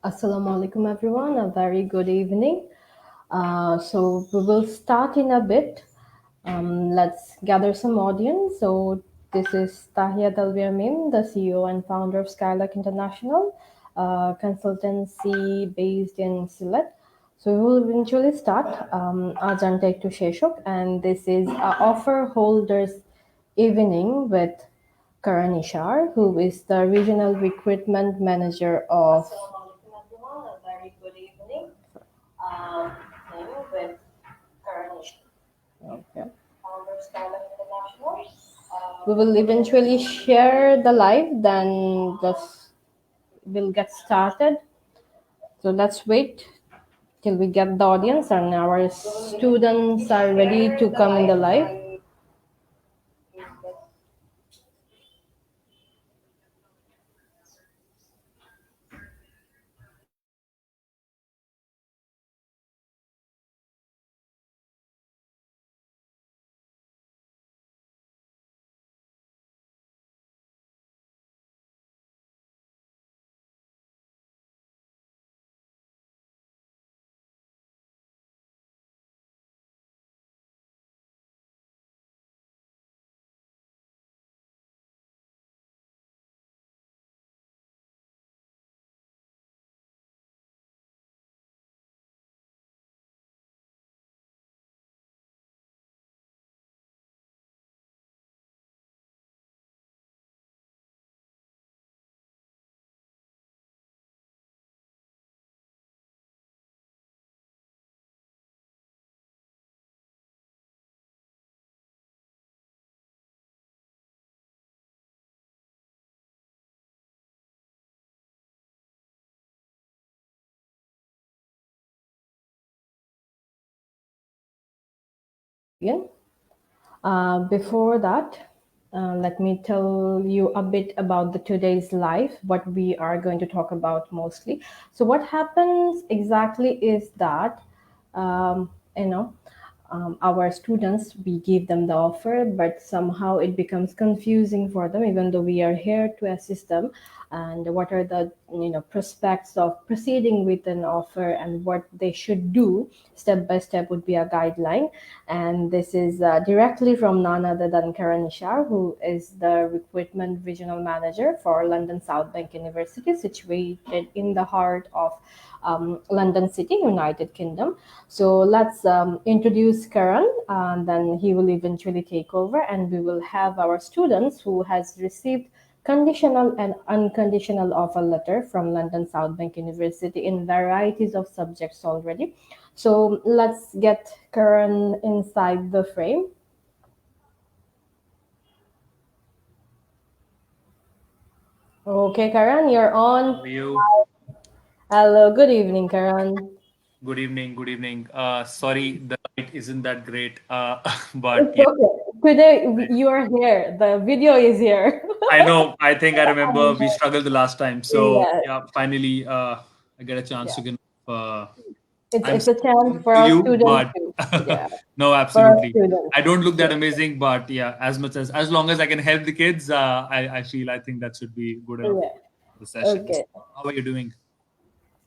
Assalamu alaikum everyone, a very good evening. So we will start in a bit. Let's gather some audience. So this is 𝗦𝗸𝗆𝗿𝗶𝗍𝗶, the CEO and founder of Skylark International, consultancy based in Sylhet. So we will eventually start Ajan Take to Sheshok, and this is offer holders evening with Karan Issar, who is the regional recruitment manager of. Everyone, a very good evening. With Karan Issar. Okay. Founder of Skylark International. We will eventually share the live, then just we'll get started. So let's wait till we get the audience and our students are ready to come in the live. Before that, let me tell you a bit about the today's live, what we are going to talk about mostly. So what happens exactly is that, um, you know, our students, we give them the offer, but somehow it becomes confusing for them, even though we are here to assist them. And what are the prospects of proceeding with an offer and what they should do step by step would be a guideline. And this is directly from none other than Karan Issar, who is the recruitment regional manager for London South Bank University, situated in the heart of London City, United Kingdom. So let's introduce Karan, and then he will eventually take over, and we will have our students who has received conditional and unconditional offer letter from London South Bank University in varieties of subjects already. So let's get Karan inside the frame. Okay, Karan, you're on. How are you? Hello, good evening, Karan. Good evening. Good evening. Sorry, the light isn't that great. But It's yeah, okay. Today you are here. The video is here. I know. I think I remember we struggled the last time. So Yeah, yeah, finally, I get a chance yeah. to. I'm It's a chance sitting for to our you, students but too. Yeah, no, for our absolutely. students. I don't look that Yeah, amazing, but yeah, as long as I can help the kids, I think that should be good enough yeah. for the session. So Okay. how are you doing?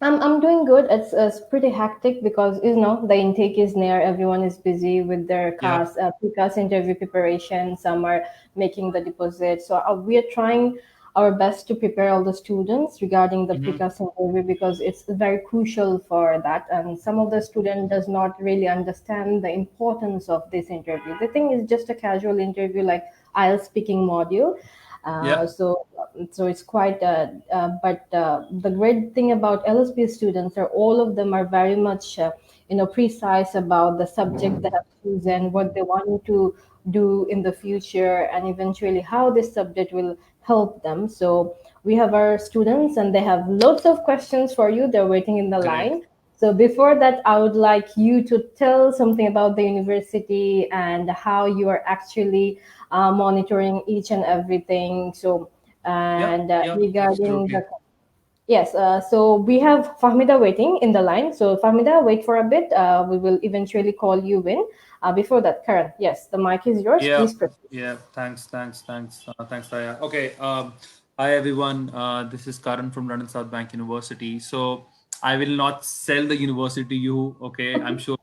I'm doing good. It's pretty hectic because the intake is near. Everyone is busy with their Yeah. CAS, PCAS interview preparation. Some are making the deposit. So we are trying our best to prepare all the students regarding the Hmm. PCAS interview because it's very crucial for that. And some of the student does not really understand the importance of this interview. They think it's just a casual interview like IELTS speaking module. Yeah. So it's quite but the great thing about LSP students are all of them are very much precise about the subject they have chosen, what they want to do in the future, and eventually how this subject will help them. So we have our students and they have lots of questions for you. They're waiting in the Great. line. So before that, I would like you to tell something about the university and how you are actually monitoring each and everything. So, Yeah, and yeah, regarding absolutely. the yes, so we have Fahmida waiting in the line. So Fahmida, wait for a bit. We will eventually call you in. Before that, Karan, yes, the mic is yours. Yeah, Please proceed. yeah. Thanks, Taya. Okay. Hi everyone. This is Karan from London South Bank University. So I will not sell the university to you. Okay, I'm sure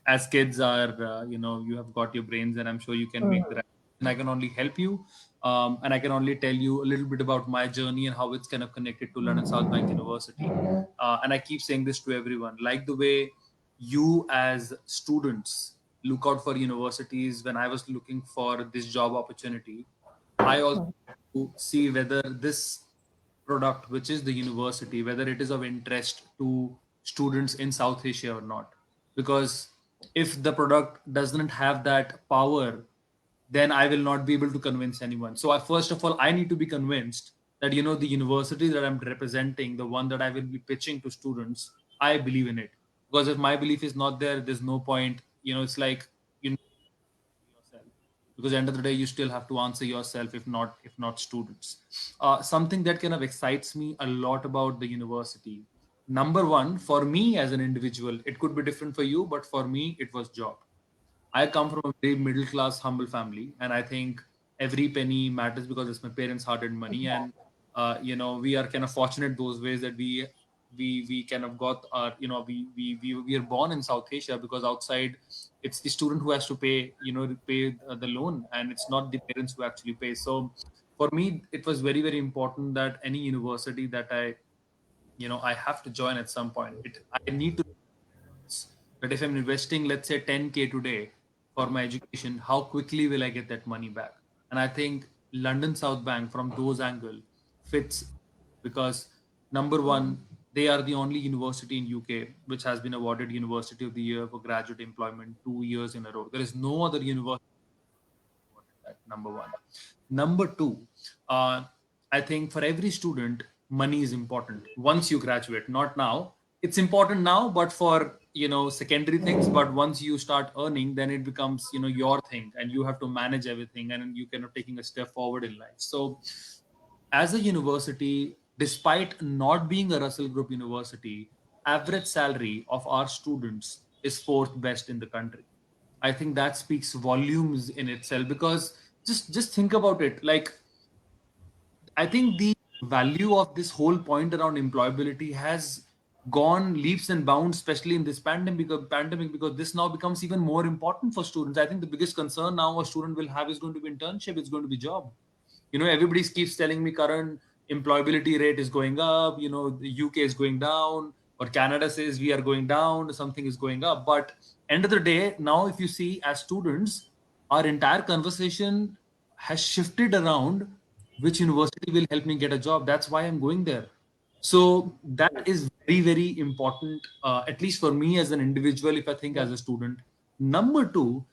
as kids are, you have got your brains, and I'm sure you can make the right. And I can only help you, and I can only tell you a little bit about my journey and how it's kind of connected to London South Bank University. And I keep saying this to everyone, like the way you as students look out for universities. When I was looking for this job opportunity, I also to see whether this product, which is the university, whether it is of interest to students in South Asia or not. Because if the product doesn't have that power, then I will not be able to convince anyone. So I, first of all, I need to be convinced that, the university that I'm representing, the one that I will be pitching to students, I believe in it. Because if my belief is not there, there's no point. It's like you yourself, because end of the day you still have to answer yourself, if not students. Something that kind of excites me a lot about the university, number one, for me as an individual, it could be different for you, but for me it was job. I come from a very middle class, humble family, and I think every penny matters because it's my parents' hard earned money, and we are kind of fortunate those ways that we kind of got our, we are born in South Asia, because outside it's the student who has to pay the loan, and it's not the parents who actually pay. So for me, it was very very important that any university that I have to join at some point. I need to that if I'm investing, let's say 10K today for my education, how quickly will I get that money back? And I think London South Bank from those angle fits, because number one, they are the only university in UK which has been awarded University of the Year for graduate employment 2 years in a row. There is no other university awarded that. Number one. Number two, uh, I think for every student, money is important once you graduate. Not now. It's important now, but for secondary things. But once you start earning, then it becomes your thing, and you have to manage everything, and you kind of taking a step forward in life. So, as a university, despite not being a Russell Group university, average salary of our students is fourth best in the country. I think that speaks volumes in itself, because just think about it. Like, I think the value of this whole point around employability has gone leaps and bounds, especially in this pandemic, because this now becomes even more important for students. I think the biggest concern now a student will have is going to be internship, it's going to be job. Everybody keeps telling me current employability rate is going up, the UK is going down, or Canada says we are going down, something is going up. But end of the day, now if you see as students, our entire conversation has shifted around which university will help me get a job. That's why I'm going there. So that is very, very important, at least for me as an individual, if I think as a student. Number two,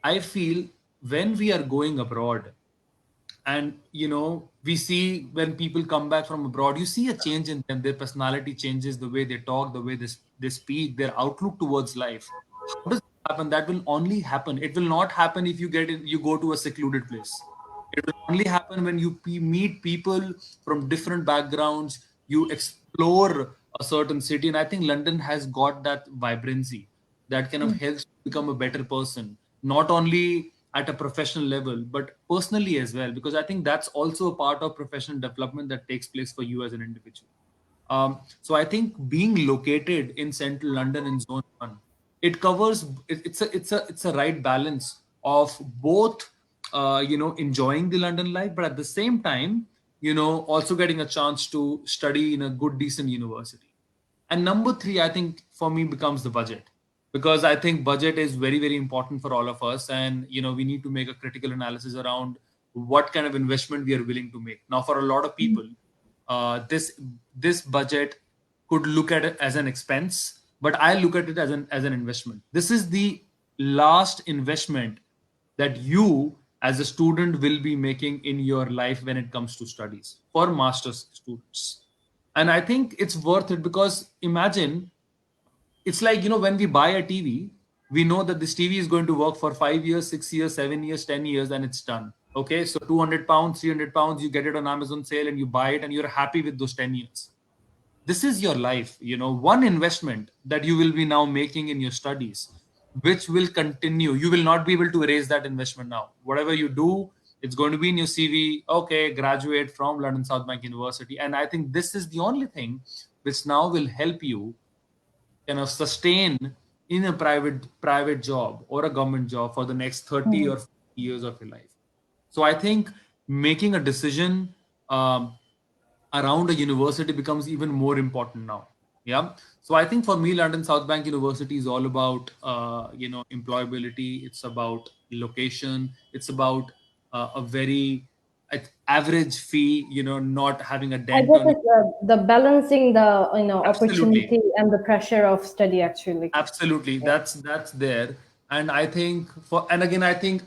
I feel when we are going abroad, and we see when people come back from abroad, you see a change in them. Their personality changes, the way they talk, the way they speak, their outlook towards life. How does that happen? That will only happen, it will not happen if you go to a secluded place. It will only happen when you meet people from different backgrounds, you explore a certain city. And I think London has got that vibrancy that kind of helps you become a better person, not only at a professional level, but personally as well, because I think that's also a part of professional development that takes place for you as an individual. So I think being located in central London in Zone One, it covers it's a right balance of both, enjoying the London life, but at the same time, also getting a chance to study in a good decent university. And number three, I think for me becomes the budget, because I think budget is very very important for all of us, and we need to make a critical analysis around what kind of investment we are willing to make. Now, for a lot of people, this budget could look at it as an expense, but I look at it as an investment. This is the last investment that you as a student will be making in your life when it comes to studies for master's students. And I think it's worth it, because imagine it's like, when we buy a TV, we know that this TV is going to work for 5 years, 6 years, 7 years, 10 years, and it's done. Okay, so 200 pounds, 300 pounds, you get it on Amazon sale and you buy it and you're happy with those 10 years. This is your life, one investment that you will be now making in your studies, which will continue. You will not be able to erase that investment now. Whatever you do, it's going to be in your CV. Okay, graduate from London South Bank University. And I think this is the only thing which now will help you sustain in a private job or a government job for the next 30 Mhm. or 40 years of your life. So I think making a decision around a university becomes even more important now. Yeah. So I think for me, London South Bank University is all about employability. It's about location. It's about a very average fee. Not having a I dent guess on. it's the balancing the Absolutely. opportunity and the pressure of study actually. Absolutely, Yeah. that's there. And I think and again, I think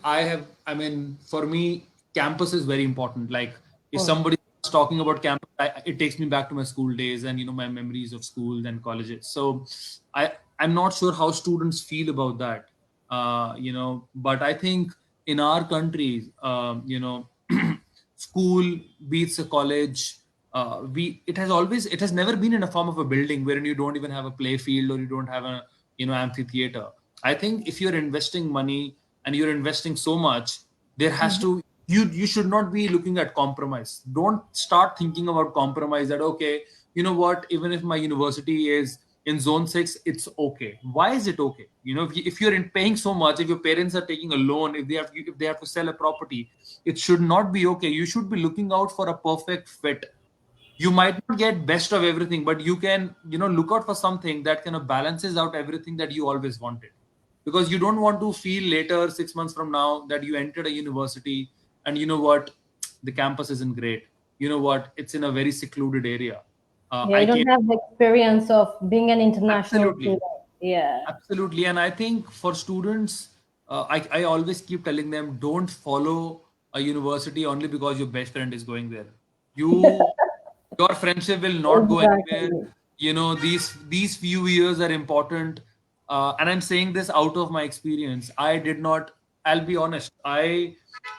I mean, for me, campus is very important. Like, if Mm. somebody is talking about campus, it takes me back to my school days and my memories of schools and colleges. So I'm not sure how students feel about that. But I think in our countries, school beats a college. It has never been in a form of a building wherein you don't even have a play field or you don't have a amphitheater. I think if you're investing money and you're investing so much, there has Mhm. to you should not be looking at compromise. Don't start thinking about compromise, that okay, you know what, even if my university is in zone 6, it's okay. Why is it okay? If you're paying so much, if your parents are taking a loan, if they have to sell a property, it should not be okay. You should be looking out for a perfect fit. You might not get best of everything, but you can look out for something that kind of balances out everything that you always wanted. Because you don't want to feel later, 6 months from now, that you entered a university and you know what, the campus isn't great. You know what, it's in a very secluded area. Yeah, I you came. don't have the experience of being an international Absolutely. student. Yeah. Absolutely. And I think for students, I always keep telling them, don't follow a university only because your best friend is going there. Your friendship will not go anywhere. Exactly. These few years are important. And I'm saying this out of my experience. I'll be honest, I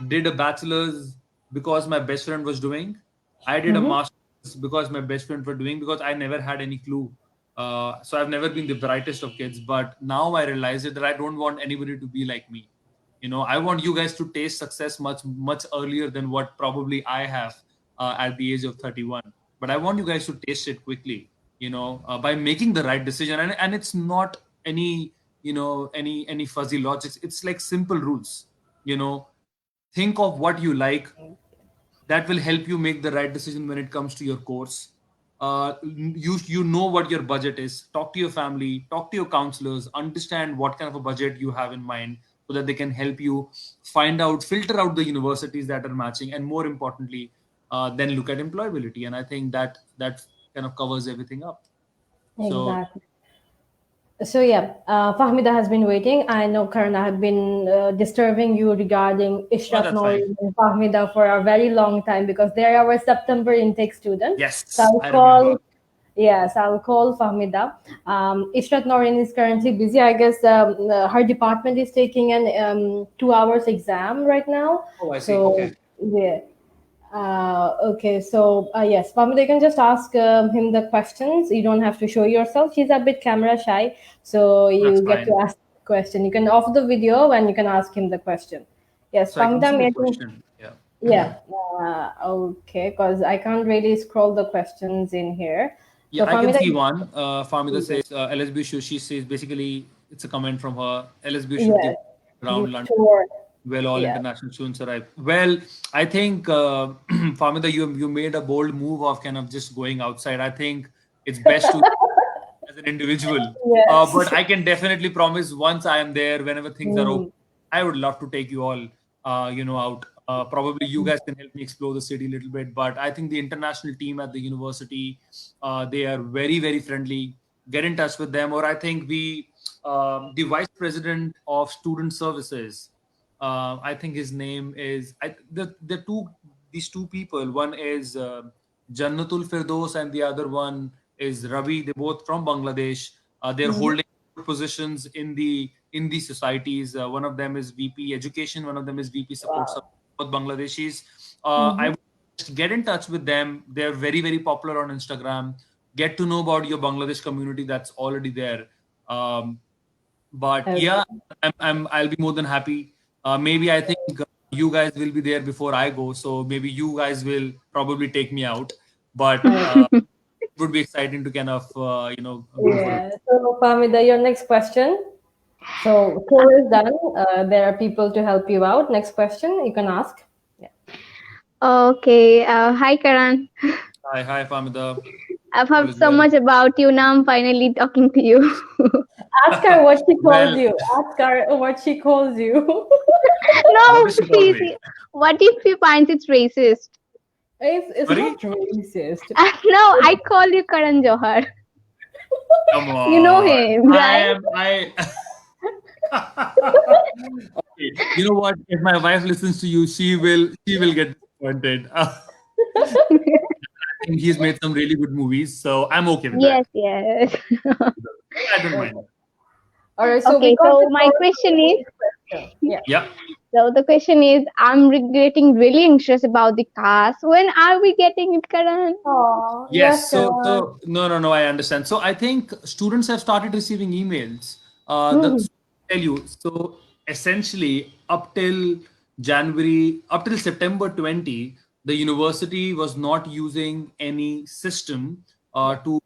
did a bachelor's because my best friend was doing. I did a Hmm. master's because my best friend were doing, because I never had any clue. So I've never been the brightest of kids, but now I realize it, that I don't want anybody to be like me. I want you guys to taste success much much earlier than what probably I have at the age of 31. But I want you guys to taste it quickly, by making the right decision. And it's not any any fuzzy logics. It's like simple rules. you know think of what you like. That will help you make the right decision when it comes to your course. You know what your budget is. Talk to your family, talk to your counselors, understand what kind of a budget you have in mind, so that they can help you filter out the universities that are matching, and more importantly, then look at employability. And I think that kind of covers everything up. So, Exactly. So yeah, Fahmida has been waiting. I know, Karan, I have been disturbing you regarding oh, Ishrat that's Noor fine. and Fahmida for a very long time because they are our September intake students. So Yes, I'll I remember. call, yes, I'll call Fahmida. Ishrat Noreen is currently busy. I guess her department is taking an 2 hours exam right now. Oh, I see. So Okay. yeah. Okay, so yes, Pamela, you can just ask him the questions. You don't have to show yourself. She's a bit camera shy, so That's you get to fine. ask the question. You can off the video and you can ask him the question. Yes, So I can Pamela, see the may I question. Yeah. yeah. Okay, because I can't really scroll the questions in here. Yeah, So I can Pamela, see one. Farmida yes, says LSB should. She says basically it's a comment from her. LSB should give yes, around you London. tour. Well, all Yeah. international students arrive. Well, I think Farmida, you made a bold move of kind of just going outside. I think it's best to as an individual. Yes. But I can definitely promise, once I am there, whenever things are open, Mm, I would love to take you all, out. Probably you guys can help me explore the city a little bit. But I think the international team at the university, they are very, very friendly. Get in touch with them. Or I think the vice president of student services, I think his name is, these two people. One is Jannatul Firdos and the other one is Ravi. They're both from Bangladesh. They're mhm. holding positions in the societies. One of them is VP Education. One of them is VP Support Wow. Support Bangladeshis. I Mm-hmm. would just get in touch with them. They're very, very popular on Instagram. Get to know about your Bangladesh community that's already there. But Okay. yeah, I'll be more than happy. Maybe I think you guys will be there before I go, so maybe you guys will probably take me out. But it would be exciting to kind of go for it. Yeah. So, Pamida, your next question. So, tour is done. There are people to help you out. Next question you can ask. Yeah. Okay. Hi, Karan. Hi, Famida. I've All heard is so well. much about you. Now I'm finally talking to you. Ask her what she calls Well, you. Ask her what she calls you. what No, does she call see, me? see. What if he finds it's racist? It's Sorry? not racist. No, I call you Karan Johar. Come You know on. him, right? I okay. You know what? If my wife listens to you, she will get disappointed. I think he's made some really good movies, so I'm okay with that. Yes, yes. I don't mind. All right. So we Okay, got so the my tour. question is, Question. Yeah. Yeah. so the question is, I'm getting really anxious about the cast. When are we getting it, Karan? Oh, yes, Yes. So Karan. so no, I understand. So I think students have started receiving emails. Mhm. That's tell you. So essentially, up till September 20, the university was not using any system Yeah. to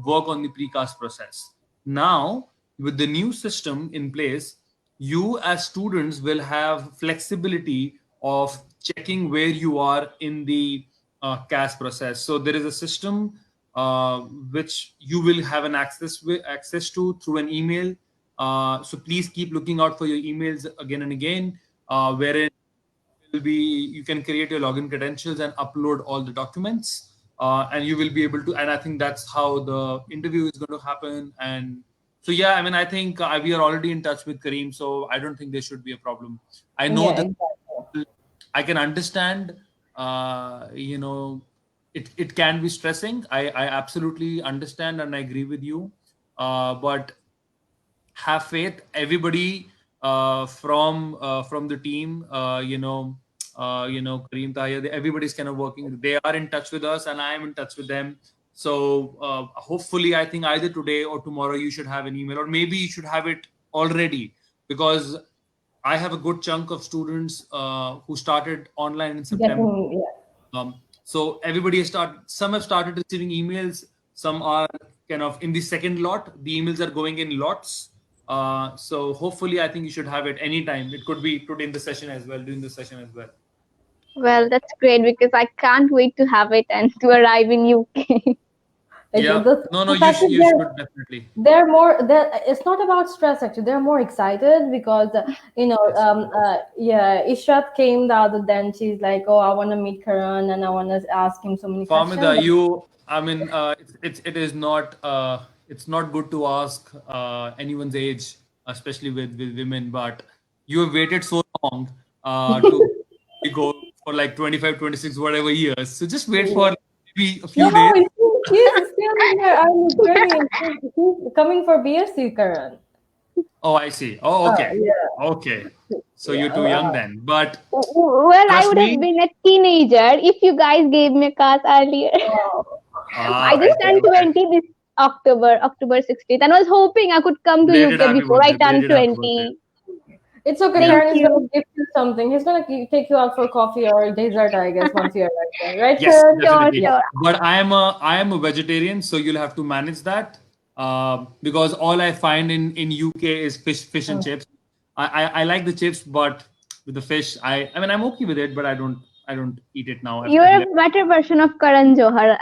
work on the precast process. Now, with the new system in place, you as students will have flexibility of checking where you are in the CAS process. So there is a system which you will have an access to through an email. So please keep looking out for your emails again and again, wherein will be you can create your login credentials and upload all the documents, and you will be able to. And I think that's how the interview is going to happen. And so yeah, I mean, I think we are already in touch with Kareem, so I don't think there should be a problem. I know Yeah, that exactly. I can understand. It can be stressing. I absolutely understand and I agree with you. But have faith. Everybody from the team, Kareem Tahir, everybody's kind of working. They are in touch with us, and I am in touch with them. So hopefully, I think either today or tomorrow you should have an email, or maybe you should have it already, because I have a good chunk of students who started online in September. Getting, yeah. So everybody has started. Some have started receiving emails. Some are kind of in the second lot. The emails are going in lots. So hopefully, I think you should have it anytime. It could be today in the session as well, during the session as well. Well, that's great because I can't wait to have it and to arrive in UK. Yeah. No, The you fact is you should definitely. they're more they're, it's not about stress actually, they're more excited because Yes. yeah, Ishrat came the other then she's like, oh, I want to meet Karan and I want to ask him so many questions. Farmida, I mean, it's not good to ask anyone's age, especially with women, but you have waited so long to go for like 25, 26, whatever years. So just wait for maybe a few No, days. he's still in her early 20s. He's coming for BSc, Karan. Oh, I see. Oh, okay. Yeah, Okay. So yeah. you're too young then. But Well, I trust would have me, been a teenager if you guys gave me a cast earlier. I I just see. turned Okay. 20 this October 16th, and I was hoping I could come to Belated UK happy before I birthday. turned Belated happy birthday. 20. It's okay, Yeah. Thank Karan is you. gonna give you something. He's gonna take you out for coffee or dessert, I guess, once you arrive there, right, Yes, Karan? Sure, definitely. Yeah. sure. But I am a vegetarian, so you'll have to manage that. Because all I find in UK is fish and Mm. chips. I like the chips, but with the fish, I mean I'm okay with it, but I don't eat it now. You are a better version of Karan Johar.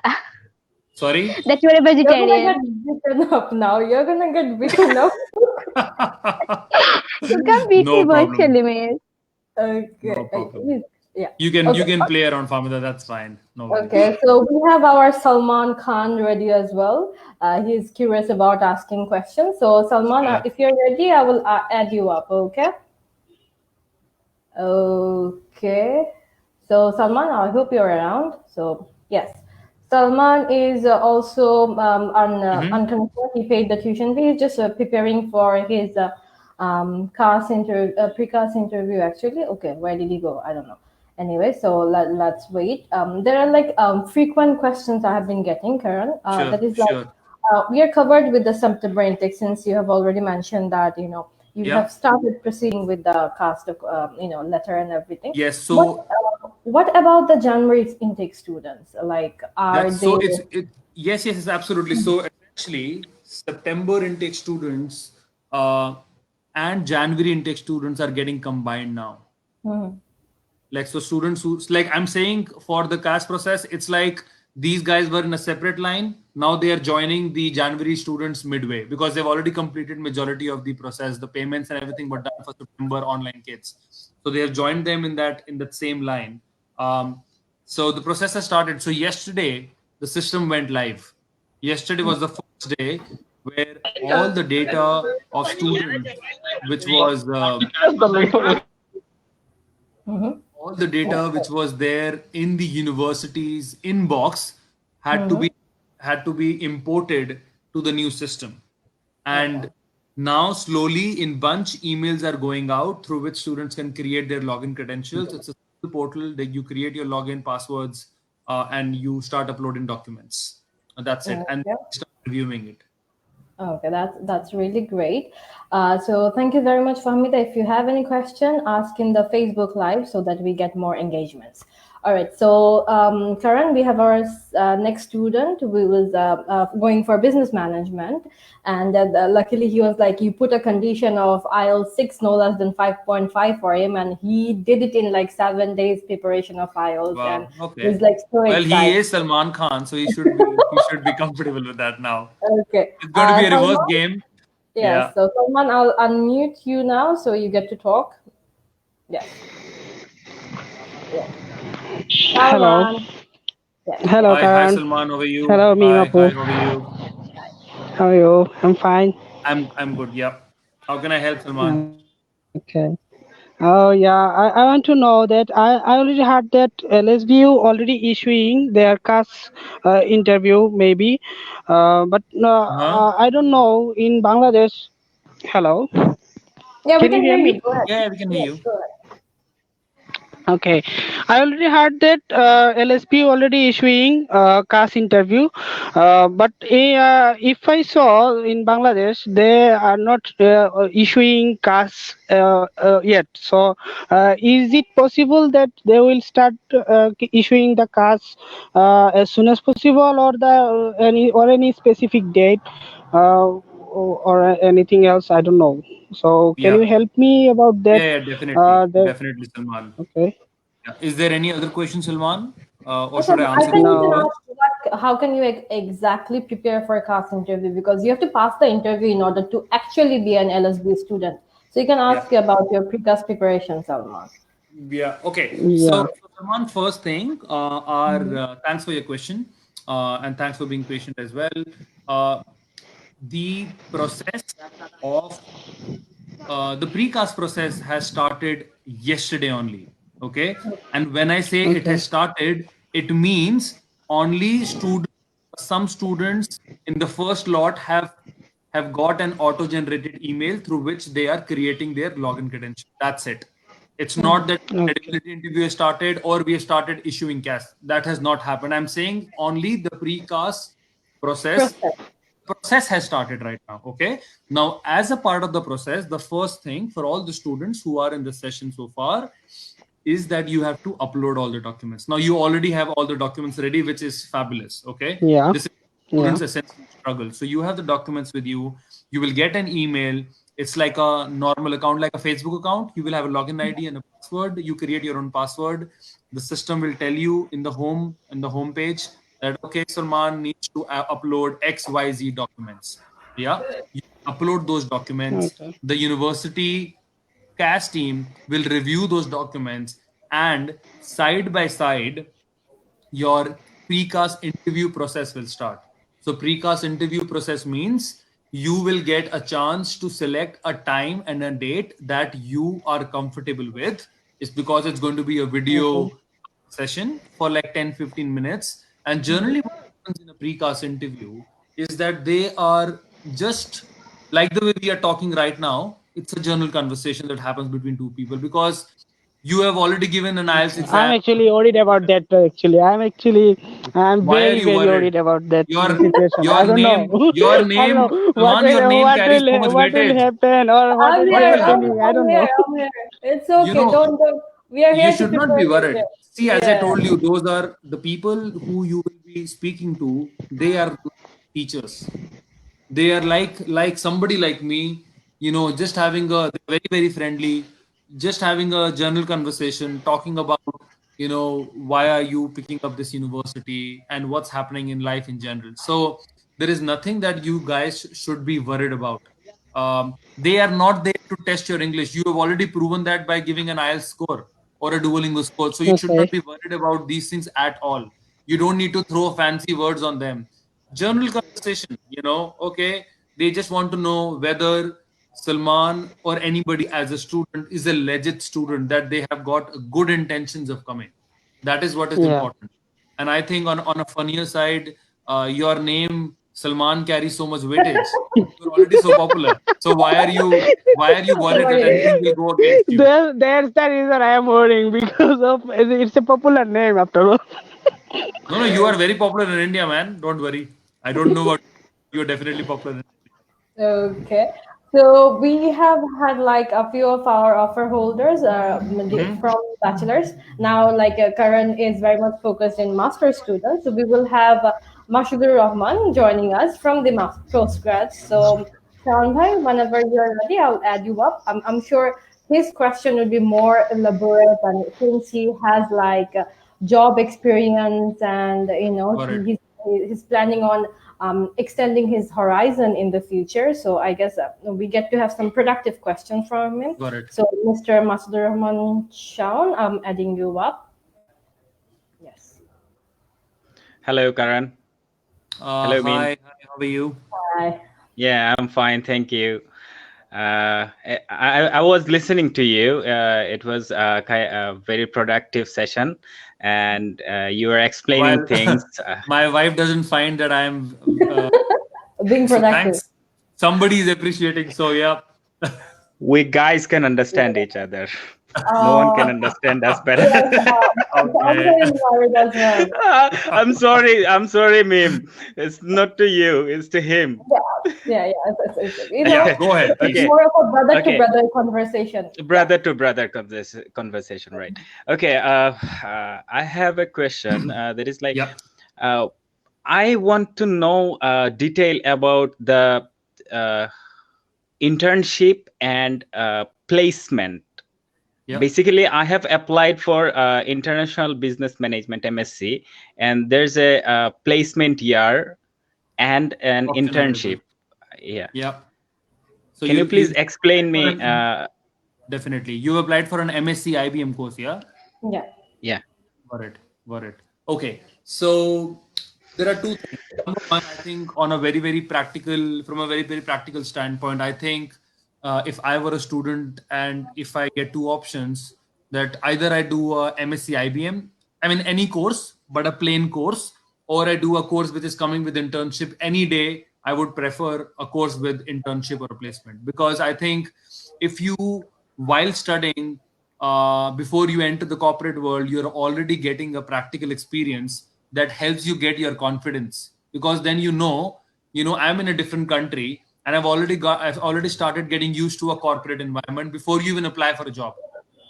Sorry. That you are a You're gonna get vegetarian. beaten up now. You're gonna get beaten up. You can beat me No problem. virtually, mate. No Okay. problem. Yeah. You can play around Famida. That's fine. No worries. Okay, so we have our Salman Khan ready as well. He's curious about asking questions. So, Salman, Yeah. if you're ready, I will add you up. Okay. Okay. So, Salman, I hope you're around. So, yes. Salman is also unconcerned. He paid the tuition fee. He's just preparing for his pre-CAS interview. Actually, okay, where did he go? I don't know. Anyway, so let's wait. There are like frequent questions I have been getting, Karan. That is like we are covered with the September intake, since you have already mentioned that you have started proceeding with the cast of letter and everything. Yes. So what about the January intake students? Like, are they? So yes, absolutely. So essentially, September intake students and January intake students are getting combined now. Like, so students who, like I'm saying, for the CAS process, it's like these guys were in a separate line. Now they are joining the January students midway because they've already completed majority of the process. The payments and everything were done for September online kids. So they have joined them in that same line. So the process has started. So yesterday, the system went live. Yesterday was the first day where all the data of students, which was all the data which was there in the university's inbox had to be imported to the new system. And now slowly in bunch emails are going out through which students can create their login credentials. It's a simple portal that you create your login passwords and you start uploading documents. That's it. And start reviewing it. Okay, that's really great. So thank you very much, Fahmida. If you have any question, ask in the Facebook Live so that we get more engagements. All right. So Karan, we have our next student who was going for business management, and luckily he was like, you put a condition of IELTS 6 no less than 5.5 for him, and he did it in like 7 days preparation of IELTS. Wow. And okay. he's like so excited. He is Salman Khan, so he should be comfortable with that now. Okay. It's going to be a reverse game. Yes. Yeah. So Salman, I'll unmute you now so you get to talk. Yes. Yeah. Hello. Yes. Hello, Hi, Karan. Salman. How are you? Hello, Hi, Amimapu. how are you? How are you? I'm fine. I'm good. Yep. How can I help, Salman? Okay. Oh yeah, I want to know that I already had that LSBU already issuing their CAS interview maybe, but I don't know in Bangladesh. Hello. Yeah, we Can you can hear hear me? you. Go ahead. Yeah, we can hear you. Go ahead. Okay, I already had that LSP already issuing CAS interview, but if I saw in Bangladesh they are not issuing CAS yet. So is it possible that they will start issuing the CAS as soon as possible, or any specific date, or anything else? I don't know. So can you Yeah. help me about that? Yeah, definitely. The Definitely, Salman. Okay. Yeah. Is there any other question, Salman? Or Okay, should I I answer think this you can one ask how can you exactly prepare for a CAS interview, because you have to pass the interview in order to actually be an LSB student. So you can ask about your pre-CAS preparation, Salman. Yeah. Okay. Yeah. So Salman, first thing, thanks for your question, and thanks for being patient as well. The process of the precast process has started yesterday only. Okay. And when I say it has started, it means only some students in the first lot have got an auto-generated email through which they are creating their login credential. That's it. It's not that credibility interview has started or we have started issuing CAS. That has not happened. I'm saying only the precast process has started right now. Okay. Now, as a part of the process, the first thing for all the students who are in the session so far is that you have to upload all the documents. Now, you already have all the documents ready, which is fabulous. Okay. Yeah. This is students essentially struggle. So you have the documents with you. You will get an email. It's like a normal account, like a Facebook account. You will have a login ID and a password. You create your own password. The system will tell you in the home page that, okay, Salman needs to upload XYZ documents. Yeah. You upload those documents. Okay. The university CAS team will review those documents, and side by side, your precast interview process will start. So precast interview process means you will get a chance to select a time and a date that you are comfortable with. It's because it's going to be a video session for like 10-15 minutes. And generally what happens in a precast interview is that they are just like the way we are talking right now. It's a general conversation that happens between two people because you have already given an IELTS I'm exam. actually worried about that. Actually, I'm Why are very, you very worried? worried about that Your situation. I don't know. your I don't name, know Salman, your name carries so much what will weightage. happen or what I'm will be What here. will happen? happening. I don't know. I'm here. It's You okay. know, Don't. We are you here to should not be prepare you. worried. See, as I Yeah. told you, those are the people who you will be speaking to. They are teachers. They are like somebody like me, just having they're very, very friendly, just having a general conversation, talking about, why are you picking up this university and what's happening in life in general. So there is nothing that you guys should be worried about. They are not there to test your English. You have already proven that by giving an IELTS score or a Duolingo score. So you should not Okay. be worried about these things at all. You don't need to throw fancy words on them. General conversation, okay. They just want to know whether Salman or anybody as a student is a legit student, that they have got good intentions of coming. That is what is Yeah. important. And I think on a funnier side, your name Salman carries so much weightage. You're already so popular. So why are you worried that Sorry. anything will go against you? That's the reason I am worrying because of it's a popular name after all. No, you are very popular in India, man. Don't worry. I don't know what you're definitely popular in India. Okay. So we have had like a few of our offer holders from bachelors. Now, like Karan is very much focused in master students. So we will have Mashudur Rahman joining us from the postgrads. So, Sharon bhai, whenever you're ready, I'll add you up. I'm sure his question will be more elaborate, and since he has like job experience and Got it. he's planning on extending his horizon in the future. So I guess we get to have some productive questions from him. Got it. So Mr. Masdur Rahman Shaun, I'm adding you up. Yes. Hello, Karan. Hello, Min. Hi, how are you? Hi. Yeah, I'm fine. Thank you. I was listening to you. It was a very productive session, and you were explaining While things. my wife doesn't find that I'm Being so productive. thanks. Somebody is appreciating. So yeah. We guys can understand each other. No one can understand us better. Yes, I'm Okay. married as well. I'm sorry, Mim. It's not to you. It's to him. Yeah. It's, Yeah, go ahead, it's please. Okay. more of a brother to Okay. brother conversation. Brother to brother conversation, right? Okay. I have a question. That is like, Yep. I want to know detail about the internship and placement. Yep. Basically, I have applied for International Business Management MSc, and there's a placement year and an Optional internship. Yeah. Yep. So Can you please explain me? Definitely. You applied for an MSc IBM course, yeah? Yeah. Yeah. Got it. Okay. So there are two things. Number one, I think from a very, very practical standpoint, I think if I were a student and if I get two options, that either I do a MSc IBM, I mean any course, but a plain course, or I do a course which is coming with internship. Any day, I would prefer a course with internship or a placement, because I think if you, while studying, before you enter the corporate world, you're already getting a practical experience that helps you get your confidence, because then I'm in a different country and I've already started getting used to a corporate environment before you even apply for a job.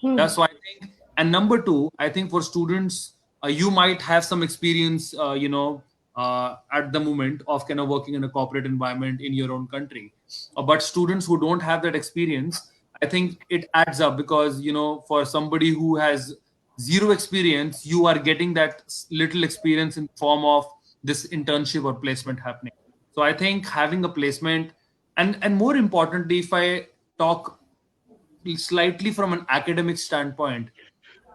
That's why I think. And number two, I think for students, you might have some experience, at the moment of kind of working in a corporate environment in your own country. But students who don't have that experience, I think it adds up, because, for somebody who has zero experience, you are getting that little experience in form of this internship or placement happening. So I think having a placement, and more importantly, if I talk slightly from an academic standpoint,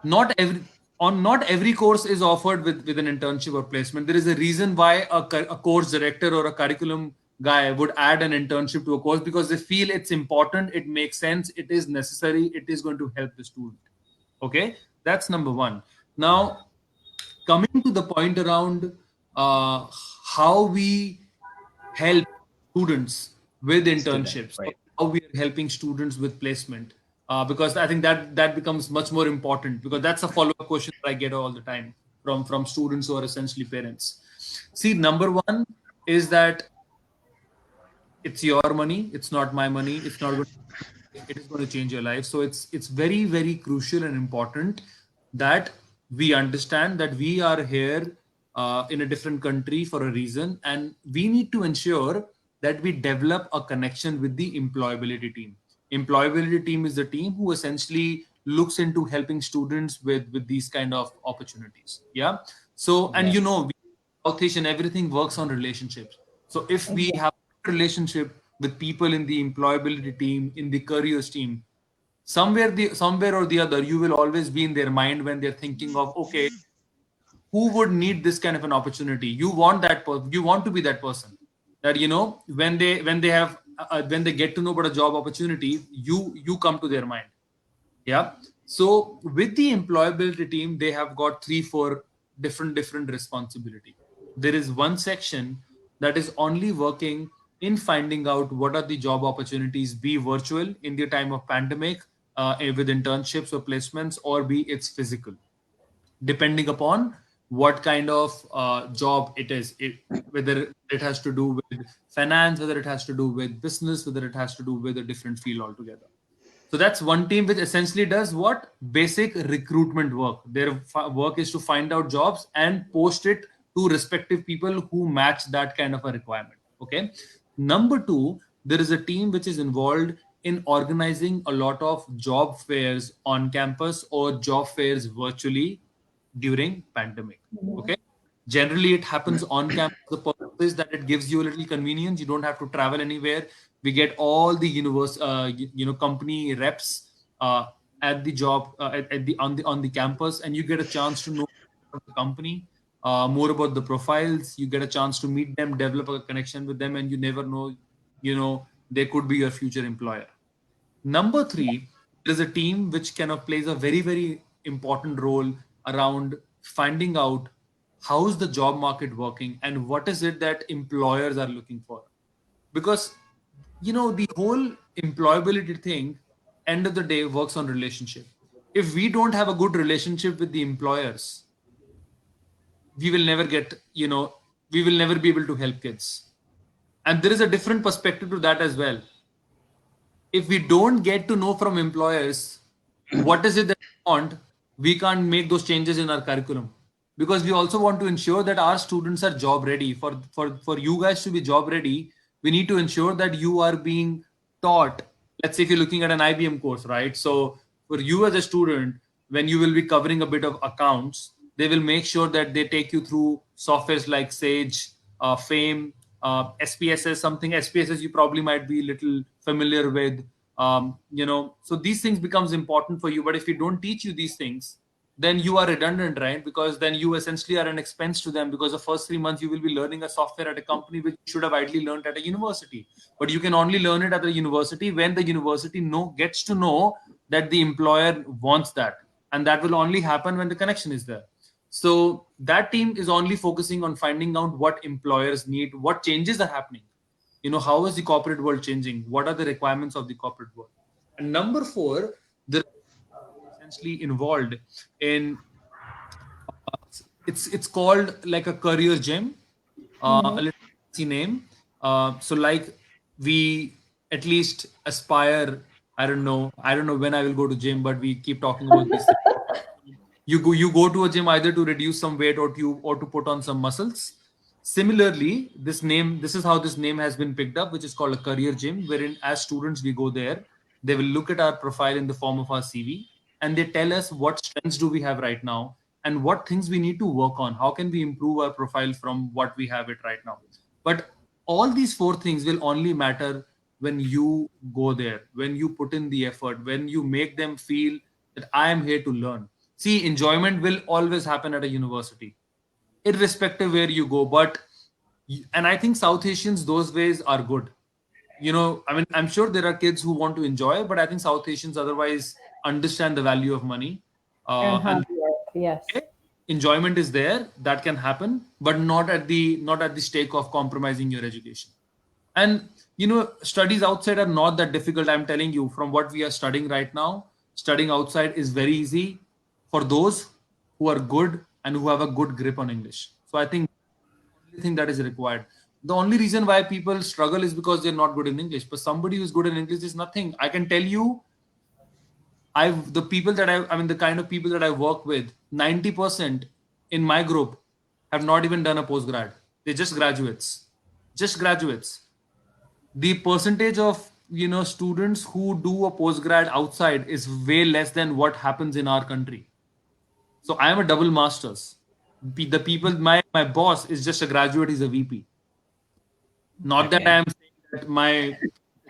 not every course is offered with an internship or placement. There is a reason why a course director or a curriculum guy would add an internship to a course, because they feel it's important, it makes sense, it is necessary, it is going to help the student. Okay, that's number one. Now, coming to the point around how we help students with internships, Right. how we are helping students with placement. Because I think that becomes much more important, because that's a follow-up question that I get all the time from students who are essentially parents. See, number one is that it's your money, it's not my money, it's not going it is going to change your life. So it's very, very crucial and important that we understand that we are here in a different country for a reason, and we need to ensure that we develop a connection with the employability team. Employability team is the team who essentially looks into helping students with these kind of opportunities. Yeah. So, and Yes. South Asian, everything works on relationships. So if we have a relationship with people in the employability team, in the careers team, somewhere or the other, you will always be in their mind when they're thinking of, okay, who would need this kind of an opportunity? You want you want to be that person that, when they get to know about a job opportunity, you come to their mind. Yeah. So with the employability team, they have got 3-4 different responsibility. There is one section that is only working in finding out what are the job opportunities, be virtual in the time of pandemic, with internships or placements, or be it's physical, depending upon what kind of job it is, whether it has to do with finance, whether it has to do with business, whether it has to do with a different field altogether. So that's one team which essentially does what? Basic recruitment work. Their work is to find out jobs and post it to respective people who match that kind of a requirement. Okay. Number two, there is a team which is involved in organizing a lot of job fairs on campus or job fairs virtually during pandemic. Okay. Generally, it happens on campus. The purpose is that it gives you a little convenience. You don't have to travel anywhere. We get all the company reps at the job at the on the campus, and you get a chance to know about the company, more about the profiles. You get a chance to meet them, develop a connection with them, and you never know, they could be your future employer. Number three, there's a team which kind of plays a very, very important role around finding out how's the job market working and what is it that employers are looking for. Because, the whole employability thing, end of the day, works on relationship. If we don't have a good relationship with the employers, we will never we will never be able to help kids. And there is a different perspective to that as well. If we don't get to know from employers what is it that we want, we can't make those changes in our curriculum, because we also want to ensure that our students are job ready. For you guys to be job ready, we need to ensure that you are being taught. Let's say if you're looking at an IBM course, right? So for you as a student, when you will be covering a bit of accounts, they will make sure that they take you through softwares like Sage, Fame, SPSS, something SPSS you probably might be a little familiar with. So these things becomes important for you. But if we don't teach you these things, then you are redundant, right? Because then you essentially are an expense to them, because the first 3 months you will be learning a software at a company which you should have ideally learned at a university. But you can only learn it at the university when the university gets to know that the employer wants that. And that will only happen when the connection is there. So that team is only focusing on finding out what employers need, what changes are happening. How is the corporate world changing? What are the requirements of the corporate world? And number four, they're essentially involved in, it's called like a career gym, a little fancy name. So like we at least aspire, I don't know when I will go to gym, but we keep talking about these things. You go to a gym either to reduce some weight or to put on some muscles. Similarly, this is how this name has been picked up, which is called a career gym, wherein as students we go there, they will look at our profile in the form of our CV, and they tell us what strengths do we have right now and what things we need to work on. How can we improve our profile from what we have it right now? But all these four things will only matter when you go there, when you put in the effort, when you make them feel that I am here to learn. See, enjoyment will always happen at a university, irrespective where you go. And I think South Asians, those ways are good. I'm sure there are kids who want to enjoy, but I think South Asians otherwise understand the value of money. And hard And work, yes. enjoyment is there, that can happen, but not at the stake of compromising your education. And studies outside are not that difficult. I'm telling you, from what we are studying right now, studying outside is very easy for those who are good and who have a good grip on English. So I think the only thing that is required. The only reason why people struggle is because they're not good in English. But somebody who's good in English is nothing. I can tell you, the kind of people that I work with, 90% in my group have not even done a postgrad. They're just graduates. The percentage of students who do a postgrad outside is way less than what happens in our country. So I am a double masters. The people, my boss is just a graduate, he's a VP. Not that I am saying that my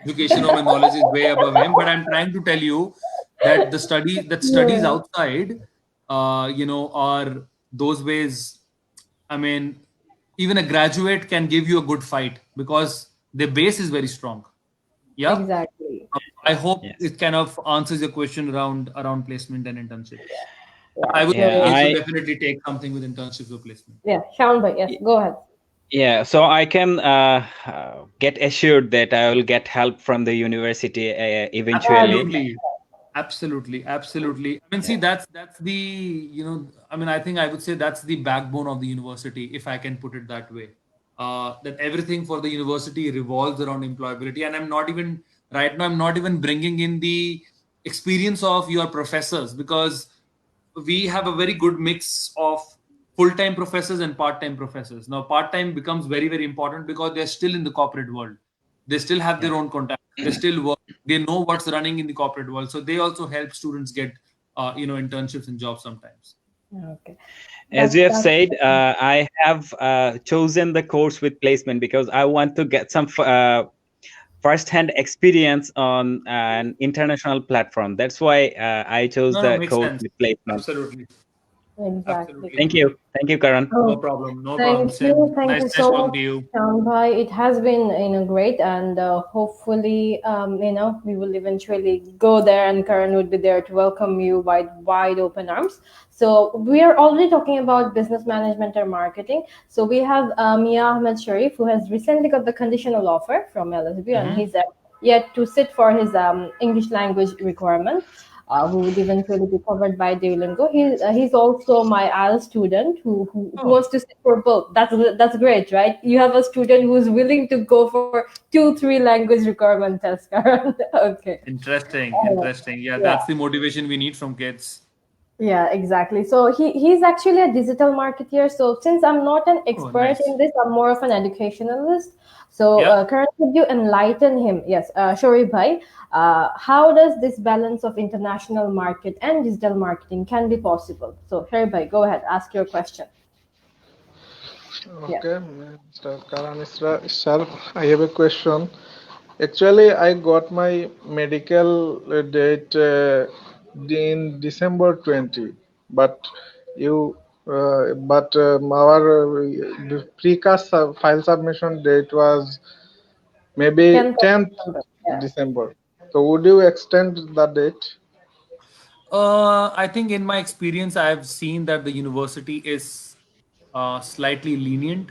education or my knowledge is way above him, but I'm trying to tell you that the studies outside, are those ways. I mean, even a graduate can give you a good fight because their base is very strong. Yeah. Exactly. I hope it kind of answers your question around placement and internship. I would definitely take something with internships or placement. Yeah, 𝗕𝗏𝗿, yes, go ahead. Yeah, so I can get assured that I will get help from the university eventually. Absolutely. I mean, see, that's the, I think I would say that's the backbone of the university, if I can put it that way. That everything for the university revolves around employability. And I'm not even bringing in the experience of your professors, because we have a very good mix of full-time professors and part-time professors. Now, part-time becomes very, very important because they're still in the corporate world. They still have their own contacts. They still work. They know what's running in the corporate world. So they also help students get, internships and jobs sometimes. Okay. As you have said, I have chosen the course with placement because I want to get some first-hand experience on an international platform. That's why I chose the course with placement. Absolutely. Exactly. Thank you, Karan. No problem. Thank you Nice so talking much, to you. 𝗕𝗏𝗿. It has been great, and hopefully we will eventually go there, and Karan would be there to welcome you with wide open arms. So we are already talking about business management or marketing. So we have 𝗦𝗸𝗆 who has recently got the conditional offer from LSB, and he's yet to sit for his English language requirement. Who would eventually be covered by Duolingo. He's also my IELTS student who wants to sit for both. That's great, right? You have a student who's willing to go for 2-3 language requirement tests. Okay. Interesting. Yeah, that's the motivation we need from kids. Yeah, exactly. So he's actually a digital marketeer. So since I'm not an expert in this, I'm more of an educationalist. So Karan, could you enlighten him? Yes, 𝗕𝗏𝗍, how does this balance of international market and digital marketing can be possible? So 𝗕𝗏𝗍, go ahead, ask your question. Okay, Mr. Karan Issar, I have a question. Actually, I got my medical date in December 20, but our precast file submission date was maybe 10th December. So would you extend the date? I think in my experience, I've seen that the university is slightly lenient.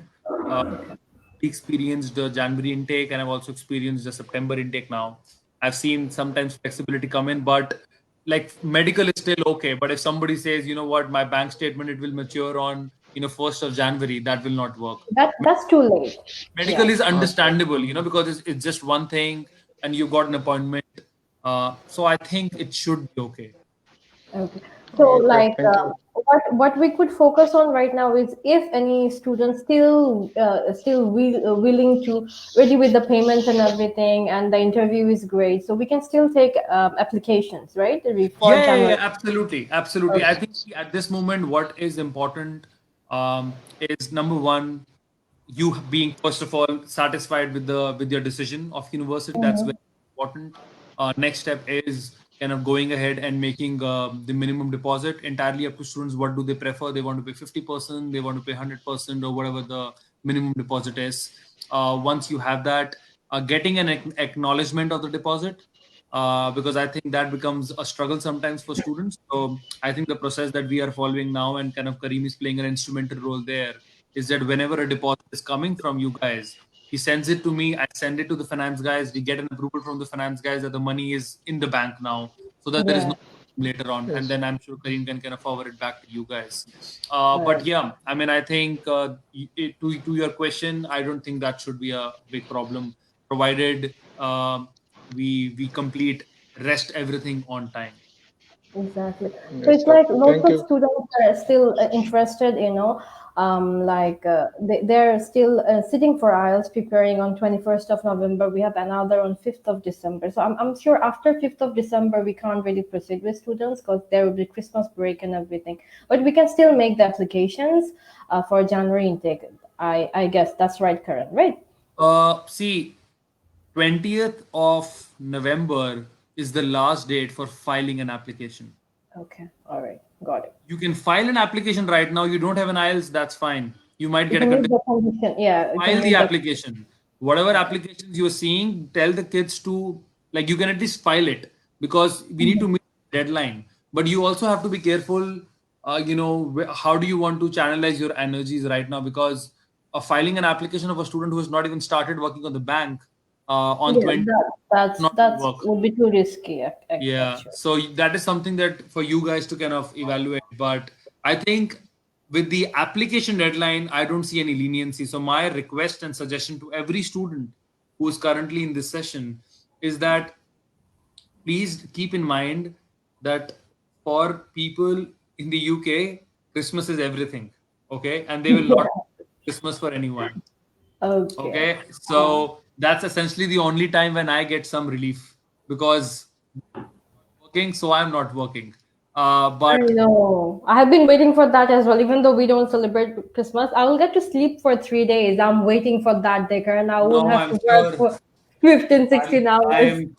Experienced the January intake, and I've also experienced the September intake now. I've seen sometimes flexibility come in, but like medical is still okay. But if somebody says, you know what, my bank statement, it will mature on 1st of January, that will not work. That's too late. Medical is understandable, because it's just one thing and you got an appointment. So I think it should be okay. Okay. So what we could focus on right now is if any students still willing to ready with the payments and everything, and the interview is great, so we can still take applications, right? Yeah, absolutely. Okay. I think at this moment, what is important is number one, you being first of all satisfied with your decision of university. That's very important. Next step is kind of going ahead and making the minimum deposit. Entirely up to students. What do they prefer? They want to pay 50%, they want to pay 100%, or whatever the minimum deposit is. Once you have that, getting an acknowledgement of the deposit, because I think that becomes a struggle sometimes for students. So I think the process that we are following now, and kind of Kareem is playing an instrumental role there, is that whenever a deposit is coming from you guys, he sends it to me, I send it to the finance guys, we get an approval from the finance guys that the money is in the bank now, so that there is Yeah. no later on. And Yes. then I'm sure Kareem can kind of forward it back to you guys. Right. But yeah, I mean, I think to your question, I don't think that should be a big problem, provided we complete rest everything on time. Exactly. So Yes, it's sir. like lots Thank of you. students are still interested, they're still sitting for IELTS, preparing on 21st of November. We have another on 5th of December. So I'm sure after 5th of December, we can't really proceed with students because there will be Christmas break and everything. But we can still make the applications for January intake. I guess that's right, Karan, right? See, 20th of November is the last date for filing an application. Okay. All right. Got it. You can file an application right now. You don't have an IELTS, that's fine. You might You get a can make condition. the condition. Yeah. You can File the make the. application. Whatever applications you're seeing, tell the kids to, like, you can at least file it, because we need to meet the deadline. But you also have to be careful, how do you want to channelize your energies right now? Because filing an application of a student who has not even started working on the bank on Yeah, 20 that's not going to work. would be too risky, Yeah, actually. so that is something that for you guys to kind of evaluate. But I think with the application deadline, I don't see any leniency. So my request and suggestion to every student who is currently in this session is that please keep in mind that for people in the UK, Christmas is everything. Okay, and they will not Christmas for anyone. Okay. Okay, so that's essentially the only time when I get some relief, because working, so I'm not working. I But know. I have been waiting for that as well. Even though we don't celebrate Christmas, I will get to sleep for 3 days. I'm waiting for that day, and I won't no, have I'm to work sure for 15, 16 hours. I'm.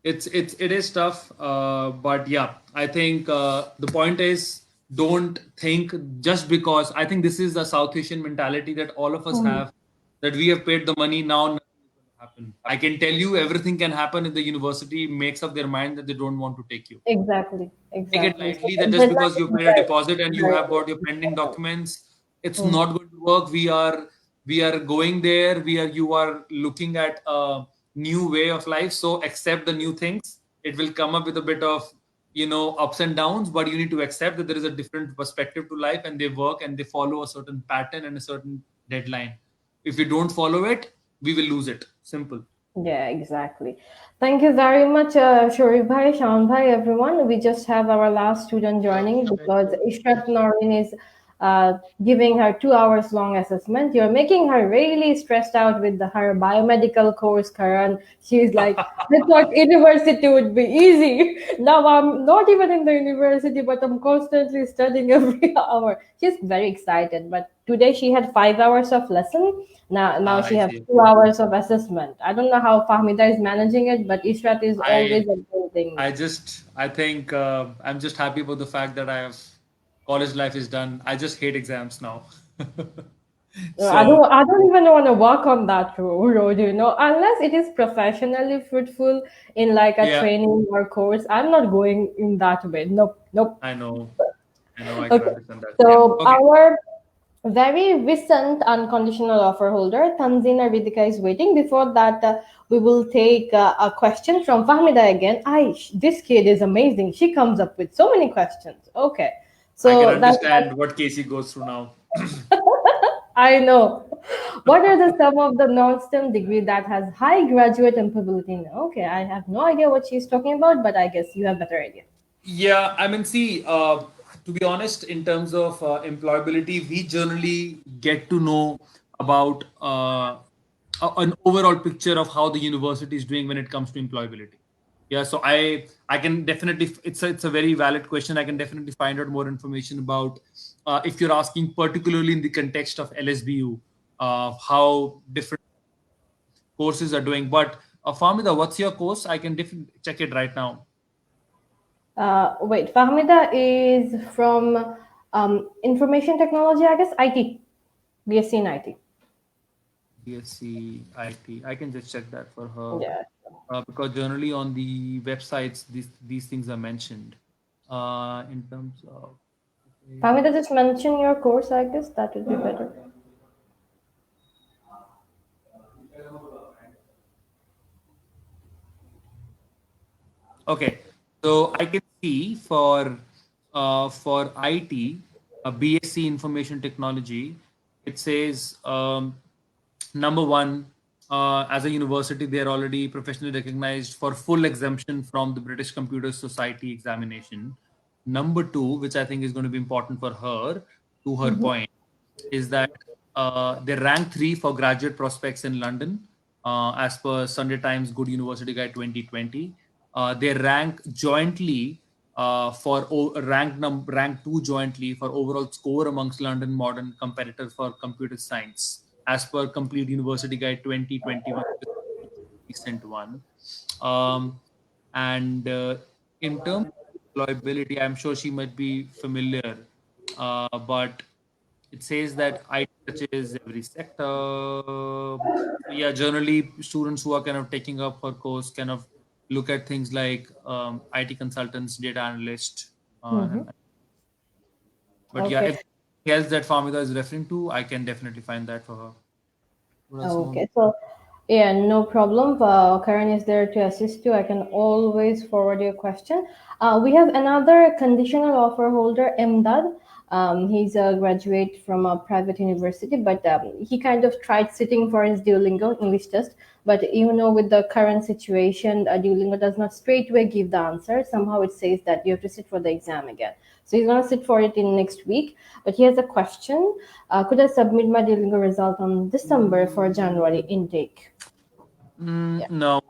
It is tough, but yeah, I think the point is, don't think just because. I think this is the South Asian mentality that all of us Hmm. have, that we have paid the money, now nothing is going to happen. I can tell you everything can happen if the university makes up their mind that they don't want to take you. Exactly. Take it Exactly. So lightly that just deadline because you is paid a very, deposit and you very have got your pending important. documents, it's Hmm. not going to work. We are going there. You are looking at a new way of life. So accept the new things. It will come up with a bit of ups and downs, but you need to accept that there is a different perspective to life, and they work and they follow a certain pattern and a certain deadline. If we don't follow it, we will lose it. Simple. Yeah, exactly. Thank you very much, Shorif Bhai, Shan Bhai, everyone. We just have our last student joining Thank because you. Ishrat Noreen is giving her 2 hours long assessment. You're making her really stressed out with her biomedical course, Karan. She's like, I thought university would be easy. Now I'm not even in the university, but I'm constantly studying every hour. She's very excited. But today she had 5 hours of lesson. Now she I has see. 2 hours of assessment. I don't know how Fahmida is managing it, but Ishrat is I always uploading. I think I'm just happy about the fact that college life is done. I just hate exams now. So I don't even want to work on that road, unless it is professionally fruitful in like a yeah, training or course. I'm not going in that way. Nope, nope. I know, I can Okay. understand that. Yeah. So Okay. our very recent unconditional offer holder, Tanzina Ridika, is waiting. Before that, we will take a question from Fahmida again. This kid is amazing. She comes up with so many questions. Okay. I can So that's understand what Casey goes through now. I know. What are the some of the non-STEM degree that has high graduate employability? Okay, I have no idea what she's talking about, but I guess you have better idea. Yeah, I mean, see, to be honest, in terms of employability, we generally get to know about an overall picture of how the university is doing when it comes to employability. Yeah, so I can definitely, it's a very valid question. I can definitely find out more information about if you're asking particularly in the context of LSBU, how different courses are doing. But Fahmida, what's your course? I can definitely check it right now. Wait, Fahmida is from information technology, I guess, IT, BSc in IT. BSc IT. I can just check that for her. Yeah. because generally on the websites these things are mentioned. In terms of Pamita, just mention your course, I guess that would be better. okay, so I can see for IT, BSc Information Technology, it says number one, as a university, they are already professionally recognized for full exemption from the British Computer Society examination. Number two, which I think is going to be important for her, to her point, is that they rank 3 for graduate prospects in London, as per Sunday Times Good University Guide 2020. They rank jointly rank 2 jointly for overall score amongst London modern competitors for computer science, as per Complete University Guide 2021, recent one. Um, and in terms of employability, I'm sure she might be familiar, but it says that IT touches every sector. So yeah, generally students who are kind of taking up her course kind of look at things like IT consultants, data analyst, but yeah, Okay. if else that Famida is referring to, I can definitely find that for her. What else you want? Okay, so yeah, no problem. Karan is there to assist you. I can always forward your question. We have another conditional offer holder, 𝗦𝗸𝗆. He's a graduate from a private university, but he kind of tried sitting for his Duolingo English test. But with the current situation, Duolingo does not straight away give the answer. Somehow it says that you have to sit for the exam again. So he's going to sit for it in next week. But he has a question. Could I submit my Duolingo result on December for January intake? No,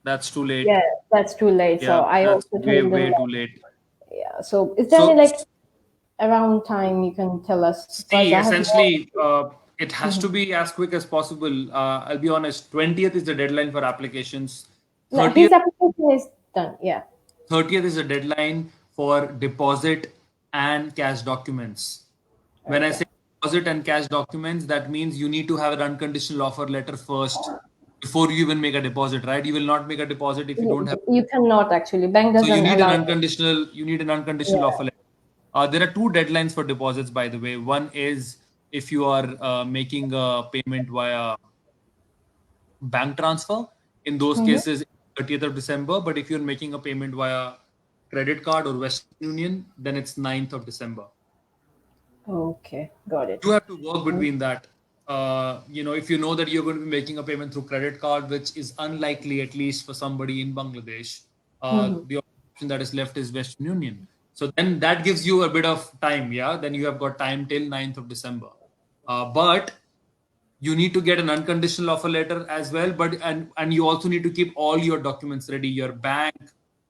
that's too late. Yeah, that's too late. So Yeah, I that's also way, told them way that. too late. Yeah. So is there So, any around time you can tell us? Because see, I have essentially, it has to be as quick as possible. I'll be honest, 20th is the deadline for applications. no, his 30th, application is done. Yeah. 30th is the deadline for deposit and cash documents. When I Okay. say deposit and cash documents, that means you need to have an unconditional offer letter first before you even make a deposit, right? You will not make a deposit if you don't have. You cannot actually. Bank So you doesn't need an allow. unconditional. You need an unconditional Yeah. offer letter. There are 2 deadlines for deposits, by the way. One is if you are making a payment via bank transfer. In those cases, 30th of December. But if you're making a payment via credit card or Western Union, then it's 9th of December. Okay, got it. You have to work between that. If you know that you're going to be making a payment through credit card, which is unlikely, at least for somebody in Bangladesh, the option that is left is Western Union. So then that gives you a bit of time. Yeah, then you have got time till 9th of December. But you need to get an unconditional offer letter as well. But and you also need to keep all your documents ready. Your bank,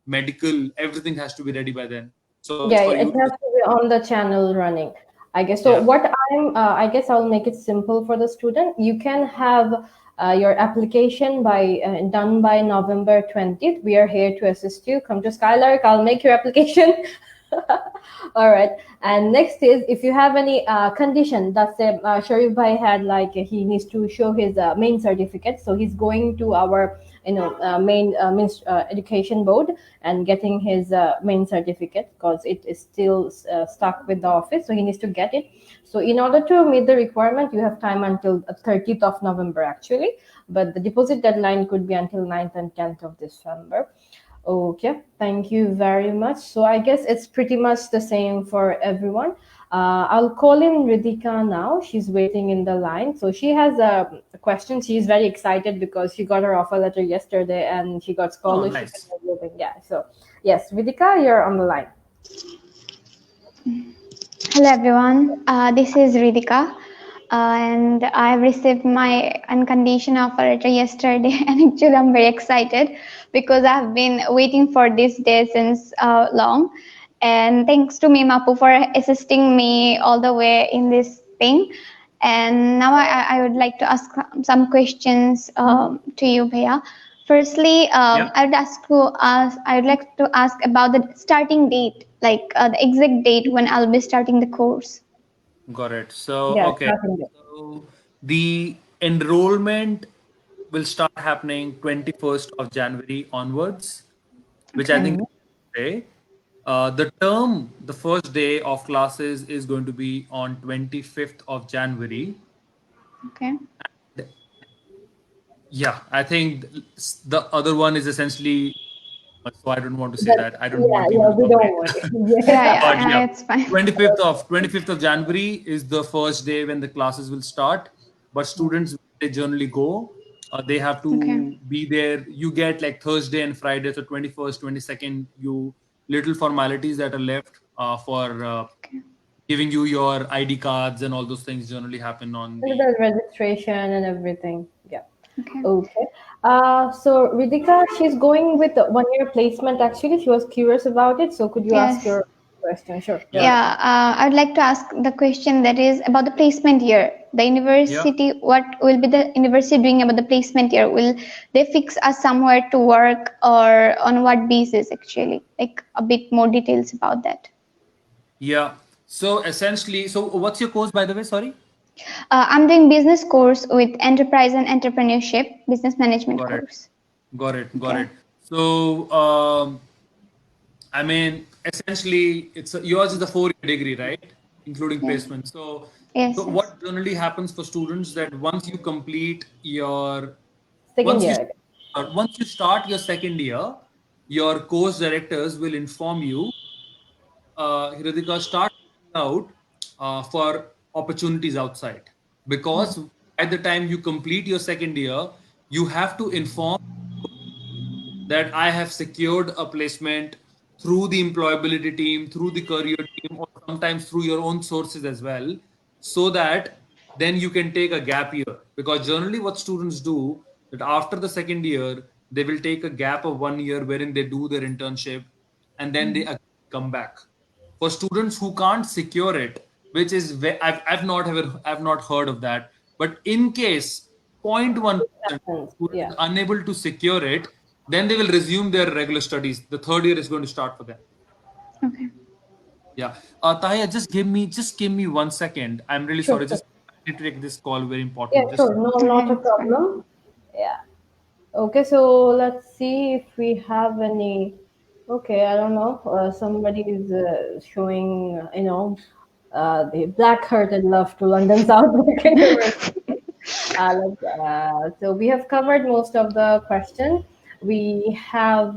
medical, everything has to be ready by then. So Yeah, for it you has to, to be on the channel running. I guess so. yeah. I guess I'll make it simple for the student. You can have your application done by November 20th. We are here to assist you. Come to Skylark. I'll make your application. All right. And next is if you have any condition that's Sharif Bhai had he needs to show his main certificate. So he's going to our main education board and getting his main certificate because it is still stuck with the office. So he needs to get it. So in order to meet the requirement, you have time until 30th of November actually. But the deposit deadline could be until 9th and 10th of December. Okay, thank you very much. So I guess it's pretty much the same for everyone. I'll call in Ritika now. She's waiting in the line. So she has a question. She's very excited because she got her offer letter yesterday and she got scholarship Nice. and everything. Yeah. So yes, Ritika, you're on the line. Hello everyone, this is Ridhika and I have received my unconditional offer letter yesterday and actually I'm very excited because I have been waiting for this day since long, and thanks to Mimapu for assisting me all the way in this thing. And now I would like to ask some questions to you, Bhaiya. Firstly, I would like to ask about the starting date, the exact date when I'll be starting the course. Got it. So, Yeah, okay. starting there. So the enrollment will start happening 21st of January onwards, which I think is today. The first day of classes is going to be on 25th of January. Okay. Yeah, I think the other one is essentially, so I don't want to say that. I don't want Yeah, people to we don't complain. want. Yeah, But yeah, it's fine. 25th of January is the first day when the classes will start. But students, they generally go. They have to Okay. be there. You get like Thursday and Friday, so 21st, 22nd, you little formalities that are left for Okay. giving you your ID cards and all those things generally happen on the. The registration and everything. Yeah. Okay. Okay. So Ritika, she's going with the 1 year placement. Actually, she was curious about it. So could you ask Yes. your question? Sure. Go Yeah. ahead. Yeah, I would like to ask the question that is about the placement year. The university, what will be the university doing about the placement year? Will they fix us somewhere to work, or on what basis actually? Like a bit more details about that. Yeah. So essentially, so what's your course, by the way? Sorry. I'm doing business course with enterprise and entrepreneurship, business management Got it. course. Got it. Got Okay. it. So, I mean, essentially, yours is a 4-year degree, right? Including Yeah. placement. So Yes. Yes. what generally happens for students that once you complete your Second once you year. once you start your second year, your course directors will inform you, Hridika, start out for opportunities outside, because at the time you complete your second year, you have to inform that I have secured a placement through the employability team, through the career team, or sometimes through your own sources as well, so that then you can take a gap year. Because generally, what students do, that after the second year, they will take a gap of 1 year wherein they do their internship, and then they again come back. For students who can't secure it, which is I've not heard of that, but in case 0.1% Happens. who Yeah. is unable to secure it, then they will resume their regular studies. The third year is going to start for them. Okay. Yeah. Taya, just give me 1 second. I'm really Sure. sorry. Sure. Just I need to take this call. Very Yeah. important. Just Sure. No, not a Okay, it's fine. problem. Yeah. Okay. So let's see if we have any. Okay. I don't know. Somebody is showing, the black-hearted love to London Southwark University. So we have covered most of the question. We have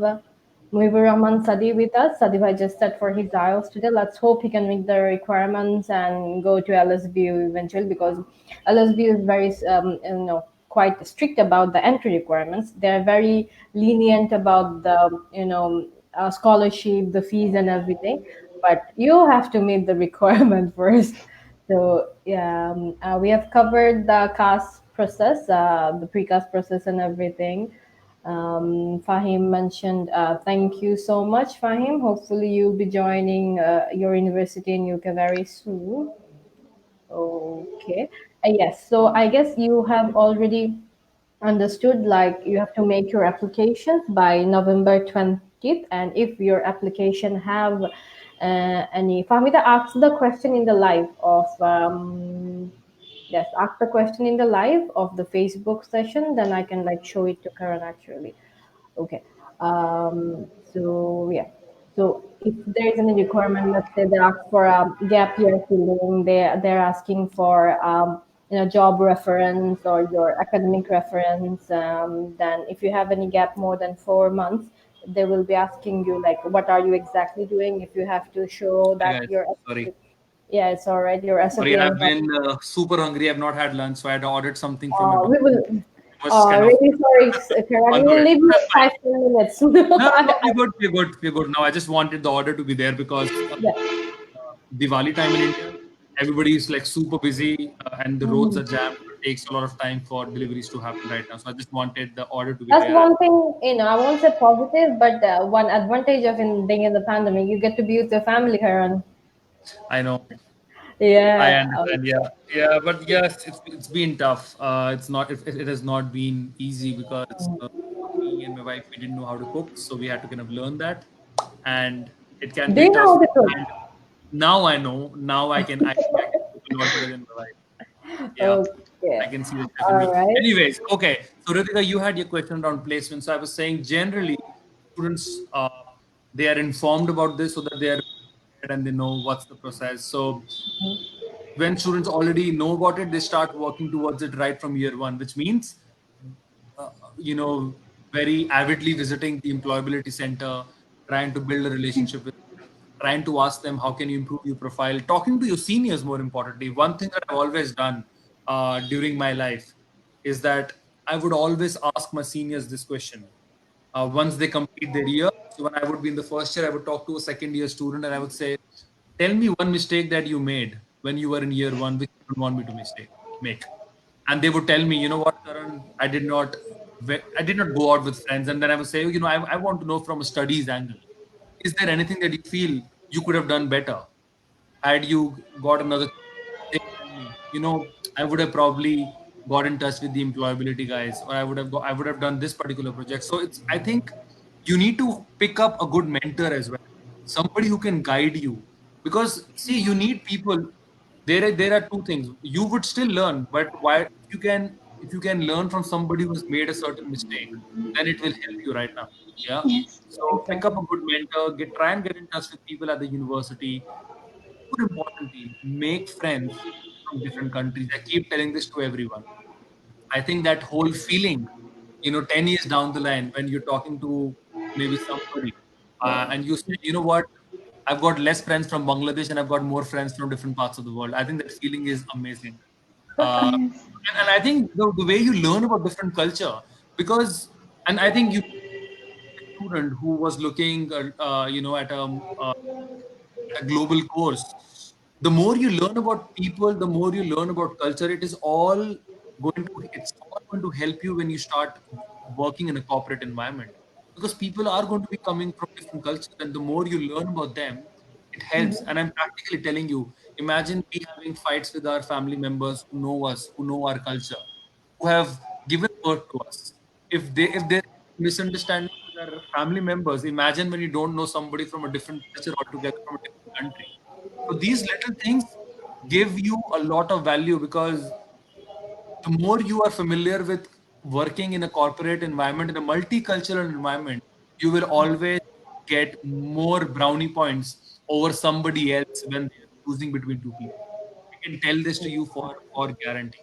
Muibur Sadi with us. Sadibhai just set for his IELTS today. Let's hope he can meet the requirements and go to LSBU eventually, because LSBU is very, quite strict about the entry requirements. They're very lenient about the, scholarship, the fees and everything. But you have to meet the requirement first. So yeah, we have covered the CAS process, the pre-CAS process and everything. Fahim mentioned, thank you so much, Fahim. Hopefully you'll be joining your university in UK very soon. Okay. Yes, so I guess you have already understood, like you have to make your applications by November 20th, and if your application have any, Fahmida asked the question in the live of yes, ask the question in the live of the Facebook session, then I can like show it to Karan actually. Okay. So yeah. So if there is any requirement, let's say they ask for a gap year filling, they're asking for job reference or your academic reference. Then if you have any gap more than 4 months, they will be asking you like, what are you exactly doing? If you have to show Hi that guys. your Sorry. yeah, it's all right. Your SOP Sorry, I've and been super hungry. I've not had lunch, so I had ordered something from a we doctor. will. Was kind of Really sorry, Karan. on We the will way. leave you That's in fine. 5 10 minutes. No, no, we're good. We're good. We're good. Now, I just wanted the order to be there because Yeah. Diwali time in India, everybody is like super busy and the roads are jammed. It takes a lot of time for deliveries to happen right now. So I just wanted the order to be That's there. one thing, I won't say positive, but one advantage of being in the pandemic, you get to be with your family, Karan. I know. I Yeah. understand. Yeah. Yeah. But yes, it's been tough. It has not been easy because me and my wife, we didn't know how to cook. So we had to kind of learn that. And it can Do be you know how tough. to cook? And now I know. Now I can cook a lot better than my wife. Yeah, I Okay. can see the chef in All me. right. Anyways, okay. So Ritika, you had your question around placement. So I was saying generally students they are informed about this so that they are prepared and they know what's the process. So when students already know about it, they start working towards it right from year one, which means uh, you know, very avidly visiting the employability center, trying to build a relationship with them, trying to ask them how can you improve your profile, talking to your seniors more importantly. One thing that I've always done during my life is that I would always ask my seniors this question. Once they complete their year, so when I would be in the first year, I would talk to a second year student and I would say, tell me one mistake that you made when you were in year one, which you don't want me to make. And they would tell me, you know what, Karan, I did not go out with friends. And then I would say, you know, I want to know from a studies angle, is there anything that you feel you could have done better had you got another? They tell me, you know, I would have probably got in touch with the employability guys, or I would have done this particular project. So it's, I think you need to pick up a good mentor as well, somebody who can guide you, because see, you need people. There are two things you would still learn, but why, if you can learn from somebody who's made a certain mistake, then it will help you right now. Yeah. Yes. So pick up a good mentor, try and get in touch with people at the university. More importantly, make friends from different countries. I keep telling this to everyone. I think that whole feeling, you know, 10 years down the line, when you're talking to maybe somebody and you say, you know what, I've got less friends from Bangladesh and I've got more friends from different parts of the world. I think that feeling is amazing. Uh, Yes. and I think the way you learn about different culture, because, and I think you, a student who was looking, you know, at a global course, the more you learn about people, the more you learn about culture. It's all going to help you when you start working in a corporate environment, because people are going to be coming from different cultures, and the more you learn about them, it helps. And I'm practically telling you, imagine we having fights with our family members who know us, who know our culture, who have given birth to us. If there misunderstanding with our family members, imagine when you don't know somebody from a different culture altogether, from a different country. So these little things give you a lot of value, because the more you are familiar with working in a corporate environment, in a multicultural environment, you will always get more brownie points over somebody else when they're choosing between two people. I can tell this to you for guarantee.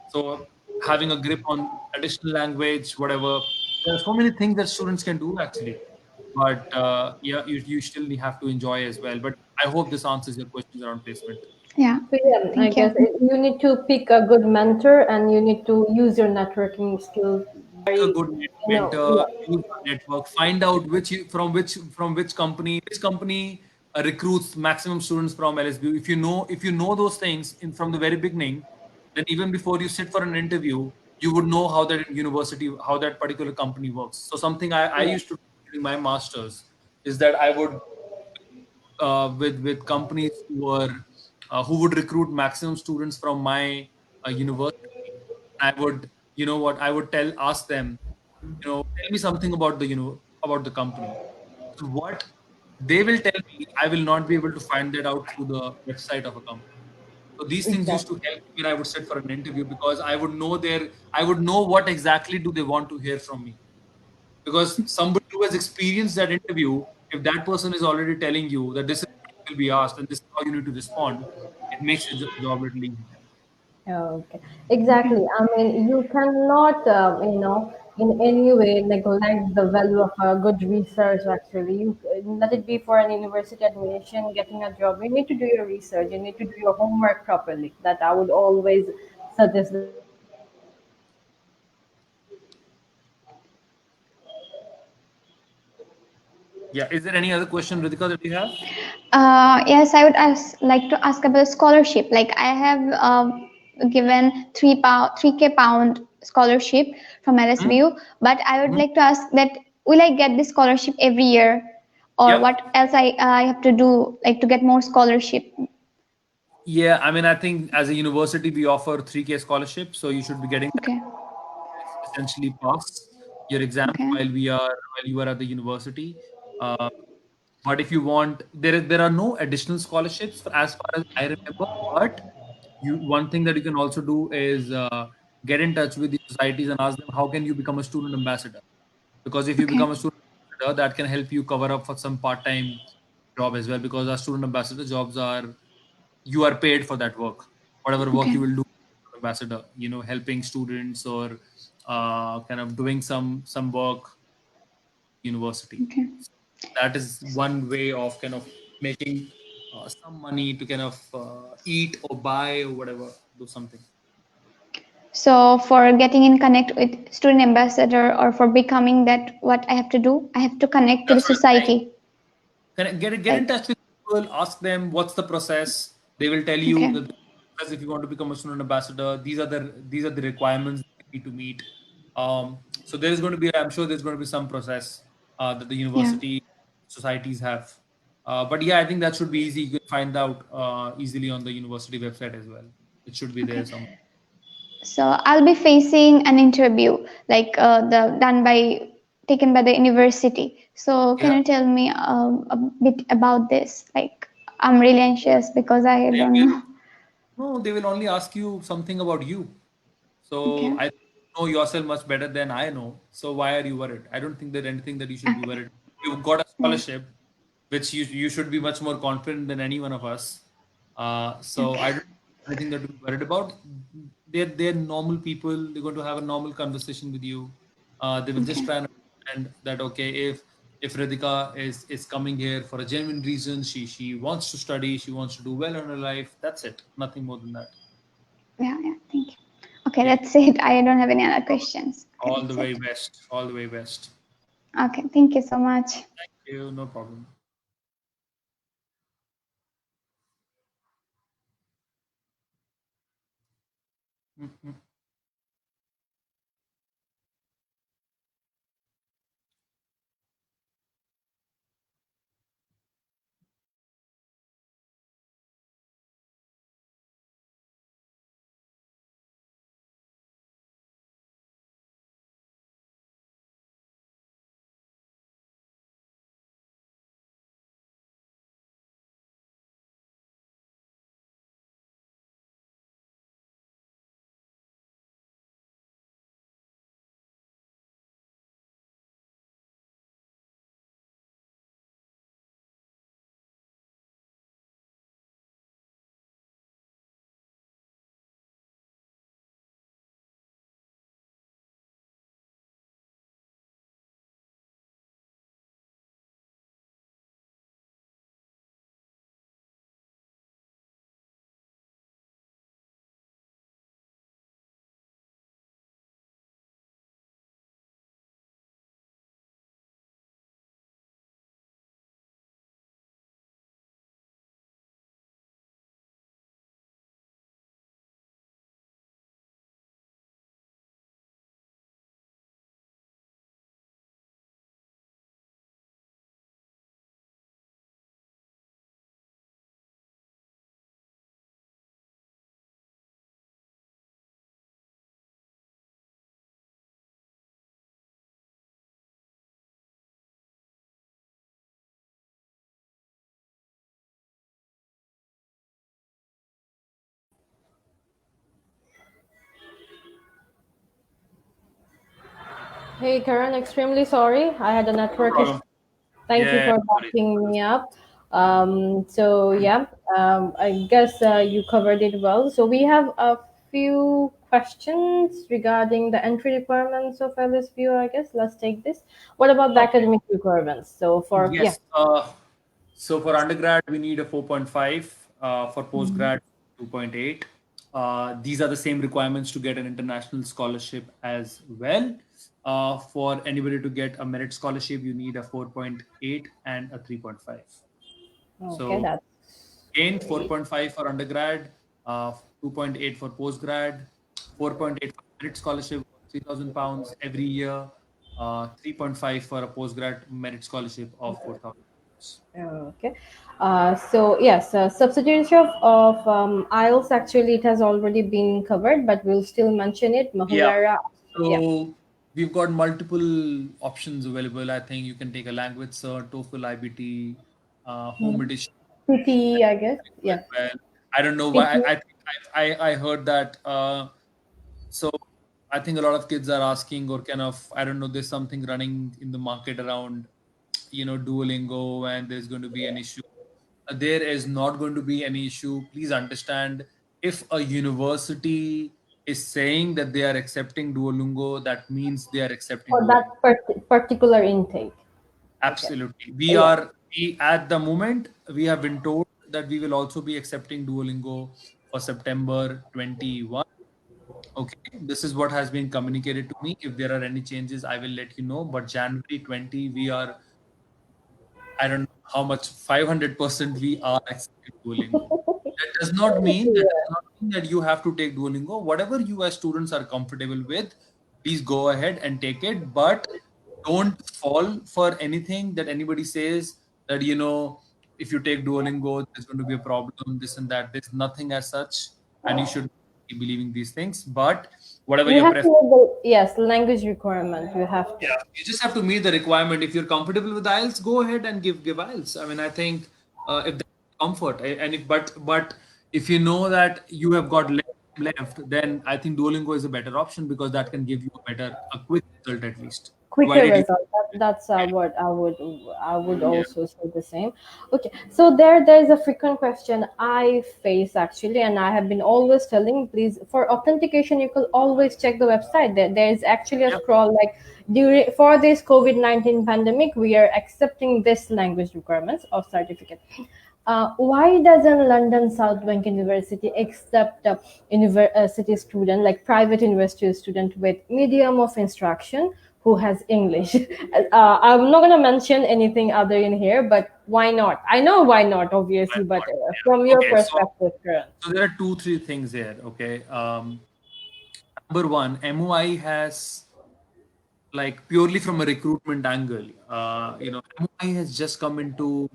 So having a grip on additional language, whatever, there are so many things that students can do actually. But yeah, you still have to enjoy as well. But I hope this answers your questions around placement. Yeah. So yeah, I Thank guess you. you need to pick a good mentor and you need to use your networking skills Pick a very, good you know, mentor, yeah. use your network, find out from which company recruits maximum students from LSB. If you know those things in from the very beginning, then even before you sit for an interview, you would know how that particular company works. So something I used to do during my masters is that I would with companies who would recruit maximum students from my university. I would, you know what, I would ask them, you know, tell me something about about the company. So what they will tell me, I will not be able to find that out through the website of a company. So these things used to Exactly. help me when I would sit for an interview, because I would know what exactly do they want to hear from me. Because somebody who has experienced that interview, if that person is already telling you that this is what you will be asked and this is how you need to respond, it makes your job a little easier. Okay, exactly. I mean, you cannot, you know, in any way neglect the value of a good research. Actually, you let it be for an university admission, getting a job. You need to do your research. You need to do your homework properly. That I would always suggest that students do. Yeah. Is there any other question, Ritika, that you have? Yes, I would like to ask about scholarship. Like I have given 3K pound scholarship from Hmm? LSBU, but I would Mhm. like to ask that will I get this scholarship every year, or Yep. what else I have to do like to get more scholarship? Yeah. I mean, I think as a university, we offer 3K scholarship. So you should be getting that. Okay, Essentially pass your exams okay, while you are at the university. Uh, but if you want, there are no additional scholarships as far as I remember. But you one thing that you can also do is get in touch with the societies and ask them, how can you become a student ambassador? Because if you Okay. become a student ambassador, that can help you cover up for some part-time job as well. Because our student ambassador jobs are, you are paid for that work, whatever work Okay. you will do, ambassador. Helping students or kind of doing some work, university. Okay. That is one way of kind of making some money to kind of eat or buy or whatever, do something. So for getting in connect with student ambassador or for becoming that, what I have to do? I have to connect to the That's what I'm saying. society. Get in touch with people, ask them what's the process. They will tell you Okay. that if you want to become a student ambassador, these are the requirements you need to meet. So there is going to be, I'm sure there's going to be some process that the Yeah. university societies have. But yeah, I think that should be easy. You can find out easily on the university website as well. It should be there Okay. somewhere. So I'll be facing an interview like taken by the university. So can Yeah. you tell me a bit about this? Like I'm really anxious because I They don't will, know. no, they will only ask you something about you. Okay. So I know yourself much better than I know. So why are you worried? I don't think there's anything that you should be Okay. worried. You've got a Yeah. scholarship, which you should be much more confident than any one of us. So Okay. I don't think anything that to be worried about. They're normal people. They're going to have a normal conversation with you. They will just Okay. try and understand that, okay, if Radhika is coming here for a genuine reason, she wants to study, she wants to do well in her life. That's it. Nothing more than that. Yeah. Yeah. Thank you. Okay, Yeah. that's it. I don't have any other questions. Okay, All the that's way it. best. All the way best. Okay, thank you so much. Thank you. No problem. Mm-hmm. Hey, Karan, extremely sorry. I had a No network issue. problem. Thank you Yeah. for Sorry. backing me up. So yeah, I guess you covered it well. So we have a few questions regarding the entry requirements of LSPU. I guess let's take this. What about the Okay. academic requirements? So for yeah, Yes. So for undergrad, we need a 4.5. For postgrad, 2.8. These are the same requirements to get an international scholarship as well. For anybody to get a merit scholarship, you need a 4.8 and a 3.5. okay, So that's again, great. 4.5 for undergrad, 2.8 for postgrad, 4.8 for merit scholarship, £3,000 every year, 3.5 for a postgrad merit scholarship of £4,000. Okay. So yes, substitution of IELTS, actually it has already been covered, but we'll still mention it. Yeah. Mahulera. Yeah. So we've got multiple options available. I think you can take a language cert, TOEFL, IBT, home edition PT, I guess. as Yeah. well. I don't know why. PT. I think I heard that. So I think a lot of kids are asking, or kind of, I don't know, there's something running in the market around, Duolingo, and there's going to be an issue. There is not going to be any issue. Please understand, if a university is saying that they are accepting Duolingo, that means they are accepting For Duolingo. that particular intake. Absolutely. Yeah. We at the moment, we have been told that we will also be accepting Duolingo for September 21. Okay, this is what has been communicated to me. If there are any changes, I will let you know. But January 20, we are, I don't know how much, 500% we are accepting Duolingo. That does not mean that you have to take Duolingo. Whatever you as students are comfortable with, please go ahead and take it. But don't fall for anything that anybody says that, if you take Duolingo, there's going to be a problem, this and that. There's nothing as such, and you should be believing these things. But whatever You your have preference, to, yes, language requirement. You have to. you just have to meet the requirement. If you're comfortable with IELTS, go ahead and give IELTS. I mean, I think if that's comfort, and if but if you know that you have got left, then I think Duolingo is a better option, because that can give you a quick result at least. Quicker Provided you, result. That's what I would also say the same. Okay, so there is a frequent question I face actually, and I have been always telling, please, for authentication, you could always check the website. There is actually a scroll like, for this COVID-19 pandemic, we are accepting this language requirements of certificate. Why doesn't London South Bank University accept a university student, like private university student with medium of instruction who has English? I'm not going to mention anything other in here, but why not? I know why not, obviously, but from your perspective, Karan. So there are 2-3 things here. Okay. Number one, MOI has, like, purely from a recruitment angle, MOI has just come into,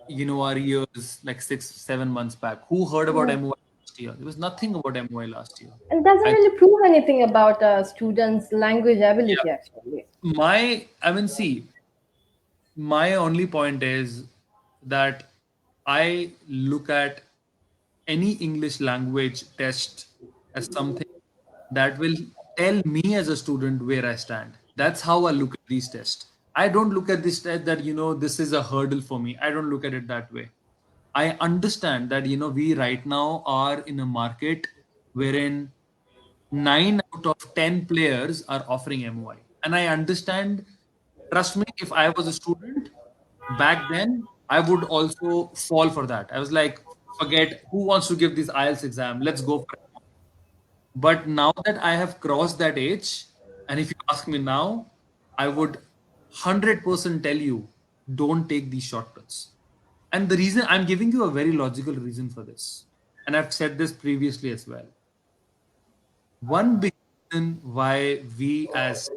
our ears like 6-7 months back. Who heard about MOI last year? There was nothing about MOI last year. It doesn't really prove anything about a student's language ability, actually. My only point is that I look at any English language test as something that will tell me as a student where I stand. That's how I look at these tests. I don't look at this test that, this is a hurdle for me. I don't look at it that way. I understand that, we right now are in a market wherein 9 out of 10 players are offering MOI. And I understand, trust me, if I was a student back then, I would also fall for that. I was like, forget who wants to give this IELTS exam. Let's go for it. But now that I have crossed that age, and if you ask me now, I would 100% tell you, don't take these shortcuts. And the reason, I'm giving you a very logical reason for this, and I've said this previously as well. One big reason why we as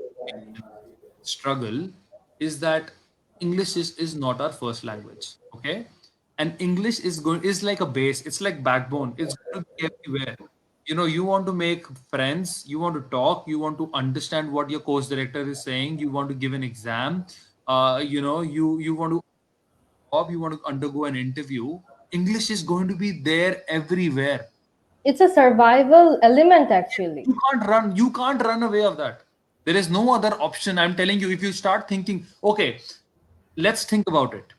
struggle is that English is not our first language. Okay, and English is like a base. It's like backbone. It's going to be everywhere. You want to make friends, you want to talk, you want to understand what your course director is saying, you want to give an exam, you want to you want to undergo an interview. English is going to be there everywhere. It's a survival element, actually. You can't run away of that. There is no other option. I'm telling you, if you start thinking, okay, let's think about it.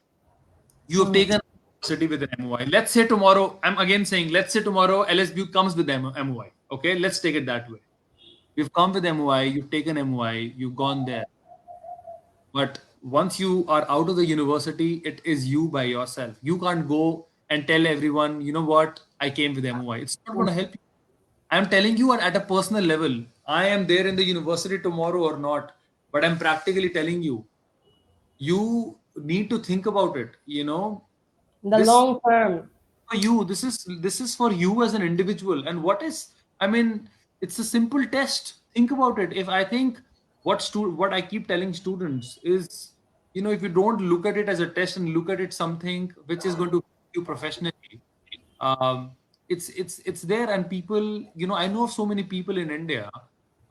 You have taken city with an MOI. Let's say tomorrow, I'm again saying, let's say tomorrow LSB comes with MOI. Okay, let's take it that way. You've come with MOI, you've taken MOI, you've gone there. But once you are out of the university, it is you by yourself. You can't go and tell everyone, you know what, I came with MOI. It's not going to help you. I'm telling you at a personal level, I am there in the university tomorrow or not, but I'm practically telling you, you need to think about it, The long term. For you, this is for you as an individual. And it's a simple test. Think about it. If I think what I keep telling students is, if you don't look at it as a test and look at it something which is going to help you professionally, it's there. And people, I know of so many people in India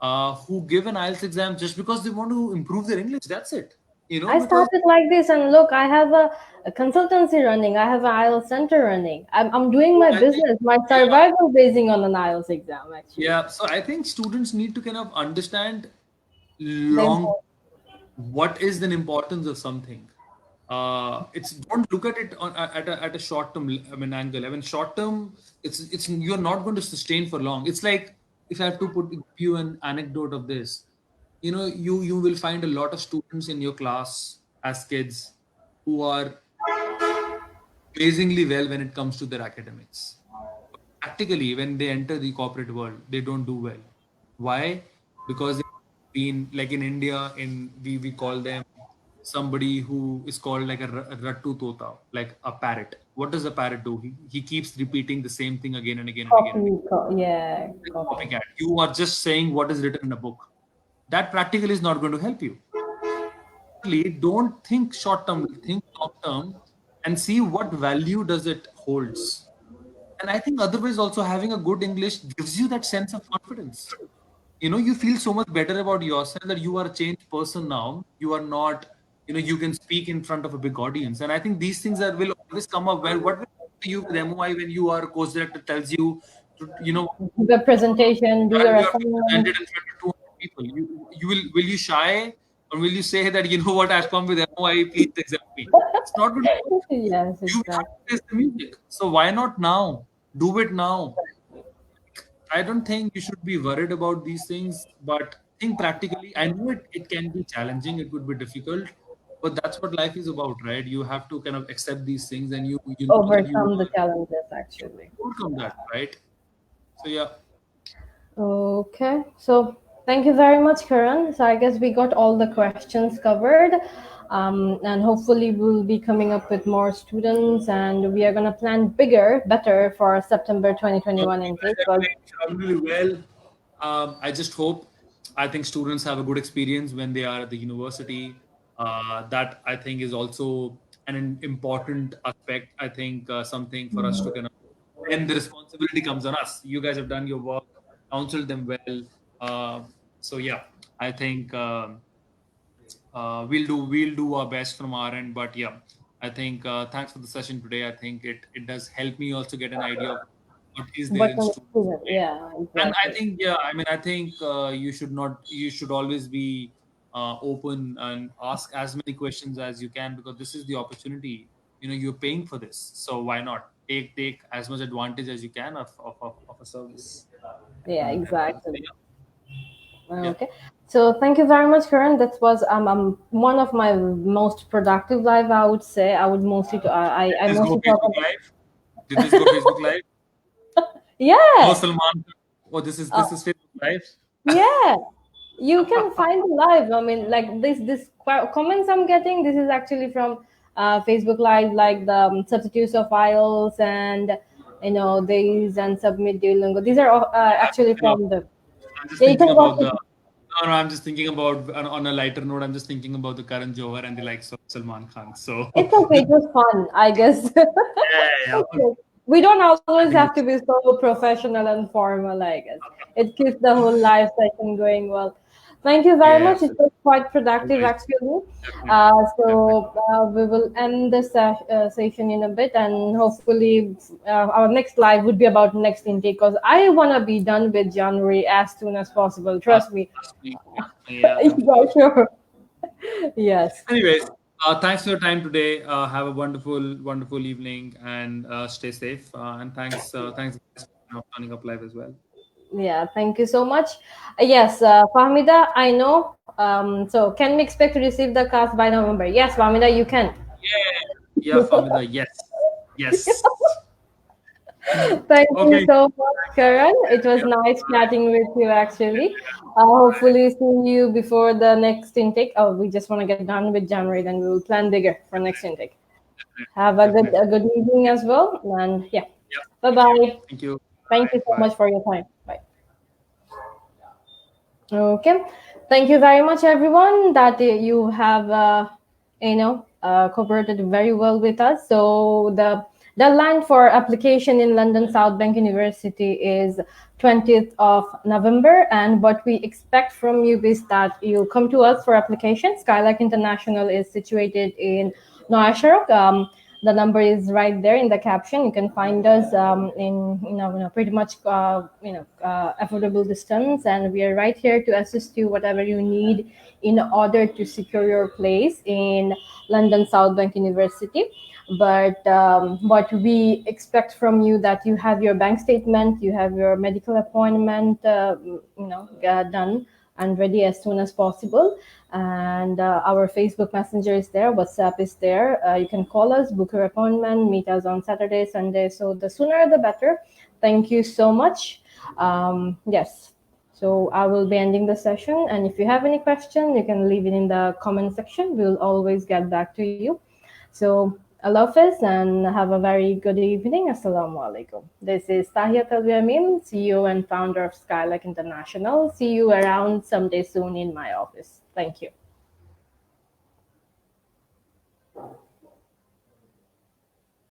who give an IELTS exam just because they want to improve their English. That's it. You know, I because started like this, and look, I have a consultancy running. I have an IELTS center running. I'm doing my I think, business, my yeah, survival basing on an IELTS exam, actually. yeah. So I think students need to kind of understand The long what is the importance of something. It's don't look at it at a short term, I mean, angle. I mean, short term, it's you're not going to sustain for long. It's like, if I have to give you an anecdote of this, you know, you will find a lot of students in your class as kids who are amazingly well when it comes to their academics. Practically, when they enter the corporate world, they don't do well. Why? Because they've been, like in India, we call them somebody who is called like a rattu tota, like a parrot. What does a parrot do? He keeps repeating the same thing again and again and again and again. yeah, Like a copy. copycat. You are just saying what is written in a book. That practically is not going to help you. Don't think short term, think long term, and see what value does it holds. And I think otherwise also having a good English gives you that sense of confidence. You know, you feel so much better about yourself that you are a changed person now. You are not, you know, you can speak in front of a big audience. And I think these things are will always come up. Well, what will happen to you with MOI when you are course director tells you to, you know, The presentation, do your you have to present assignment. it in front of 200 people. You will you shy, or will you say that, you know what, I've come with MOI, please accept me? It's not going to work. Yes, You will have exactly. to taste the music. So why not now? Do it now. I don't think you should be worried about these things, but think practically. I know it can be challenging, it could be difficult, but that's what life is about, right? You have to kind of accept these things, and you know that you Overcome the are challenges, actually. overcome that, right? So yeah. Okay, so thank you very much, Karan. So I guess we got all the questions covered, and hopefully we'll be coming up with more students, and we are gonna plan bigger, better for September You 2021 guys intake. are Because doing really well. I just hope, I think students have a good experience when they are at the university. That I think is also an important aspect. I think something for us to kind of, and the responsibility comes on us. You guys have done your work, counseled them well. So yeah, I think we'll do our best from our end. But yeah, I think thanks for the session today. I think it does help me also get an idea of what is there what in kind of students student? today. Yeah, And I exactly. think, yeah, I mean, I think you should always be open and ask as many questions as you can, because this is the opportunity. You know, you're paying for this, so why not take as much advantage as you can of a service. Yeah, And exactly. yeah, Okay. So thank you very much, Karan. That was one of my most productive live. I would say I would mostly I did this go mostly talk Facebook about. Live? Did this go Facebook Live? Oh, Yeah. Salman. Oh, this is Facebook Live. Yeah, you can find it live. I mean, like comments I'm getting. This is actually from Facebook Live, like the substitutes of files and these and submit Duolingo. These are all, I'm just, actually from the. I'm just Yeah, you thinking can watch about the. it. No, no, I'm just thinking about, on a lighter note. I'm just thinking about the Karan Johar and the likes of Salman Khan. So It's okay. It was fun, I guess. yeah, Okay. We don't I always think have to it's be so professional and formal, I guess. It keeps the whole live session going well. Thank you very yeah. much. It was quite productive, Always, actually. definitely, definitely. We will end this session in a bit, and hopefully, our next live would be about next intake, because I want to be done with January as soon as possible. Trust me. Last week, yeah, I'm Yeah, sure. sure. Yes. Anyways, thanks for your time today. Have a wonderful, wonderful evening, and stay safe. And thanks guys for turning up live as well. Yeah, thank you so much. Yes, Fahmida, I know. So can we expect to receive the cast by November? Yes, Fahmida, you can. Yeah, Famida. Yes, yes. Thank you Okay. so much, Karan. It was Yeah. nice chatting with you, actually. Hopefully, see you before the next intake. Oh, we just want to get done with January, then we will plan bigger for next intake. Have Definitely. a good evening as well. And yeah, Yeah. bye bye. Thank you. Thank you Bye. so Bye. much for your time. Bye. Okay. Thank you very much, everyone, that you have, cooperated very well with us. So the Deadline for application in London South Bank University is 20th of November, and what we expect from you is that you come to us for application. Skylark International is situated in 𝗬𝗏𝗃. The number is right there in the caption. You can find us in pretty much affordable distance, and we are right here to assist you whatever you need in order to secure your place in London South Bank University. But what we expect from you that you have your bank statement, you have your medical appointment done and ready as soon as possible. And our Facebook Messenger is there, WhatsApp is there. You can call us, book your appointment, meet us on Saturday, Sunday. So the sooner the better. Thank you so much. Yes. So I will be ending the session. And if you have any question, you can leave it in the comment section. We'll always get back to you. So Allah Hafiz and have a very good evening. Assalamu alaikum. This is 𝗬𝗏𝗿𝗍𝗶𝗏, CEO and founder of Skylark International. See you around someday soon in my office. Thank you.